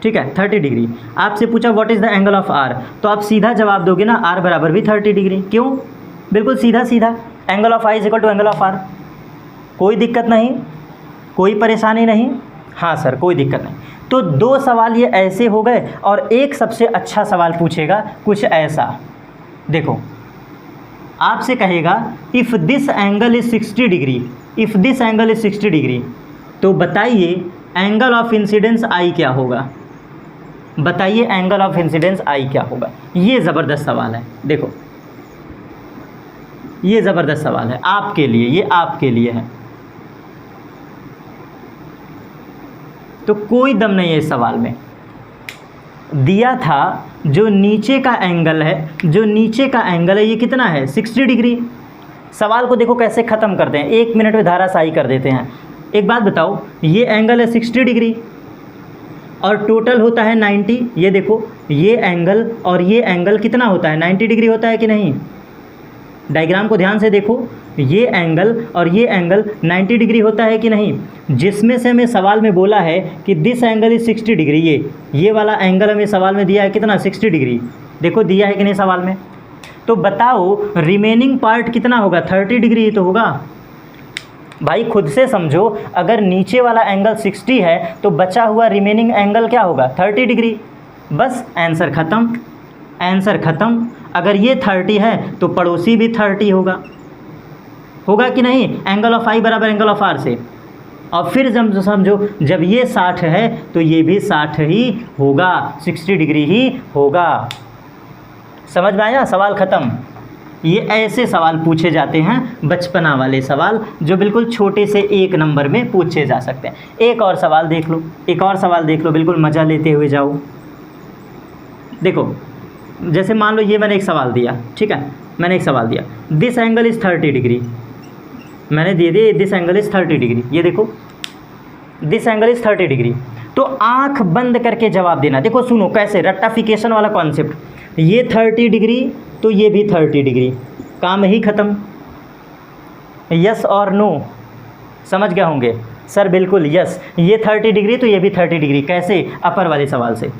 ठीक है, 30 डिग्री। आपसे पूछा what is the angle of R, तो आप सीधा जवाब दोगे ना आर बराबर भी 30 डिग्री। क्यों? बिल्कुल सीधा सीधा, angle of I is equal to angle of R. कोई दिक्कत नहीं, कोई परेशानी नहीं? हाँ सर, कोई दिक्कत नहीं। तो दो सवाल ये ऐसे हो गए और एक सबसे अच्छा सवाल पूछेगा कुछ ऐसा। देखो, आपसे कहेगा if this angle is 60 degree, if this angle is 60 degree, तो बताइए एंगल ऑफ इंसिडेंस आई क्या होगा? बताइए एंगल ऑफ इंसिडेंस आई क्या होगा? ये ज़बरदस्त सवाल है। देखो, ये ज़बरदस्त सवाल है आपके लिए, ये आपके लिए है। तो कोई दम नहीं है इस सवाल में। दिया था जो नीचे का एंगल है, जो नीचे का एंगल है ये कितना है 60 डिग्री। सवाल को देखो कैसे ख़त्म करते हैं, 1 मिनट में धाराशाही कर देते हैं। एक बात बताओ, ये एंगल है 60 डिग्री और टोटल होता है 90। ये देखो, ये एंगल और ये एंगल कितना होता है 90 डिग्री होता है कि नहीं? डायग्राम को ध्यान से देखो, ये एंगल और ये एंगल 90 डिग्री होता है कि नहीं? जिसमें से हमें सवाल में बोला है कि दिस एंगल इज़ 60 डिग्री, ये वाला एंगल हमें सवाल में दिया है कितना 60 डिग्री। देखो दिया है कि नहीं सवाल में? तो बताओ रिमेनिंग पार्ट कितना होगा? 30 डिग्री ही तो होगा। भाई खुद से समझो, अगर नीचे वाला एंगल 60 है तो बचा हुआ रिमेनिंग एंगल क्या होगा 30 डिग्री। बस आंसर ख़त्म, आंसर ख़त्म। अगर ये 30 है तो पड़ोसी भी 30 होगा, होगा कि नहीं? एंगल ऑफ आई बराबर एंगल ऑफ आर से। और फिर जब समझो जब ये 60 है तो ये भी 60 ही होगा, 60 डिग्री ही होगा। समझ में आया? सवाल ख़त्म। ये ऐसे सवाल पूछे जाते हैं, बचपना वाले सवाल जो बिल्कुल छोटे से 1 नंबर में पूछे जा सकते हैं। एक और सवाल देख लो, एक और सवाल देख लो, बिल्कुल मज़ा लेते हुए जाओ। देखो, जैसे मान लो ये मैंने एक सवाल दिया, ठीक है, मैंने एक सवाल दिया दिस एंगल इज़ 30 डिग्री, मैंने दे दिए दिस एंगल इज़ 30 डिग्री। ये देखो दिस एंगल इज़ 30 डिग्री, तो आंख बंद करके जवाब देना। देखो सुनो कैसे, रट्टाफिकेशन वाला कॉन्सेप्ट। ये 30 डिग्री तो ये भी 30 डिग्री, काम ही ख़त्म। यस और नो, समझ गए होंगे सर? बिल्कुल यस, ये 30 डिग्री तो ये भी 30 डिग्री। कैसे? अपर वाले सवाल से।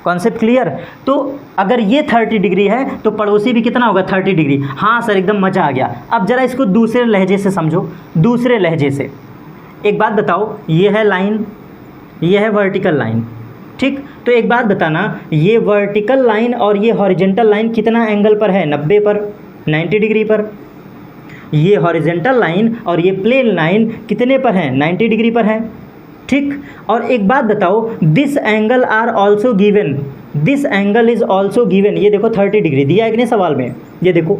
Concept clear? तो अगर ये 30 डिग्री है तो पड़ोसी भी कितना होगा 30 डिग्री। हाँ सर, एकदम मज़ा आ गया। अब ज़रा इसको दूसरे लहजे से समझो, दूसरे लहजे से। एक बात बताओ, ये है लाइन, ये है वर्टिकल लाइन, ठीक? तो एक बात बताना, ये वर्टिकल लाइन और ये हॉरिजेंटल लाइन कितना एंगल पर है? 90 पर, 90 डिग्री पर। ये हॉरिजेंटल लाइन और ये प्लेन लाइन कितने पर है? 90 डिग्री पर है, ठीक? और एक बात बताओ, this angle are also given, this angle is also given. ये देखो 30 डिग्री दिया है कि नहीं सवाल में? ये देखो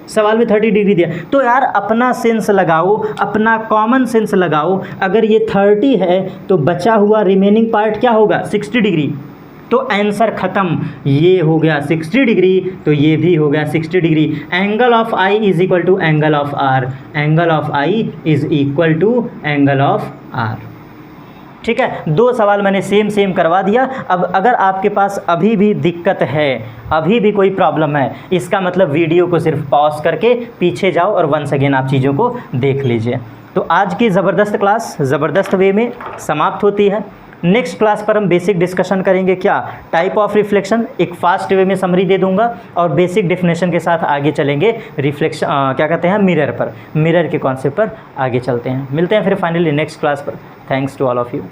सवाल में 30 डिग्री दिया। तो यार अपना सेंस लगाओ, अपना कॉमन सेंस लगाओ। अगर ये 30 है तो बचा हुआ रिमेनिंग पार्ट क्या होगा 60 डिग्री। तो आंसर ख़त्म, ये हो गया 60 डिग्री तो ये भी हो गया 60 degree. Angle of I is equal to angle of R, angle of I is equal to angle of R. ठीक है, 2 सवाल मैंने सेम करवा दिया। अब अगर आपके पास अभी भी दिक्कत है, अभी भी कोई प्रॉब्लम है, इसका मतलब वीडियो को सिर्फ पॉज करके पीछे जाओ और वंस अगेन आप चीज़ों को देख लीजिए। तो आज की ज़बरदस्त क्लास ज़बरदस्त वे में समाप्त होती है। नेक्स्ट क्लास पर हम बेसिक डिस्कशन करेंगे, क्या टाइप ऑफ रिफ्लेक्शन, एक फास्ट वे में समरी दे दूंगा और बेसिक डेफिनेशन के साथ आगे चलेंगे। रिफ्लेक्शन क्या कहते हैं, मिरर पर, मिरर के कॉन्सेप्ट पर आगे चलते हैं। मिलते हैं फिर फाइनली नेक्स्ट क्लास पर। Thanks to all of you.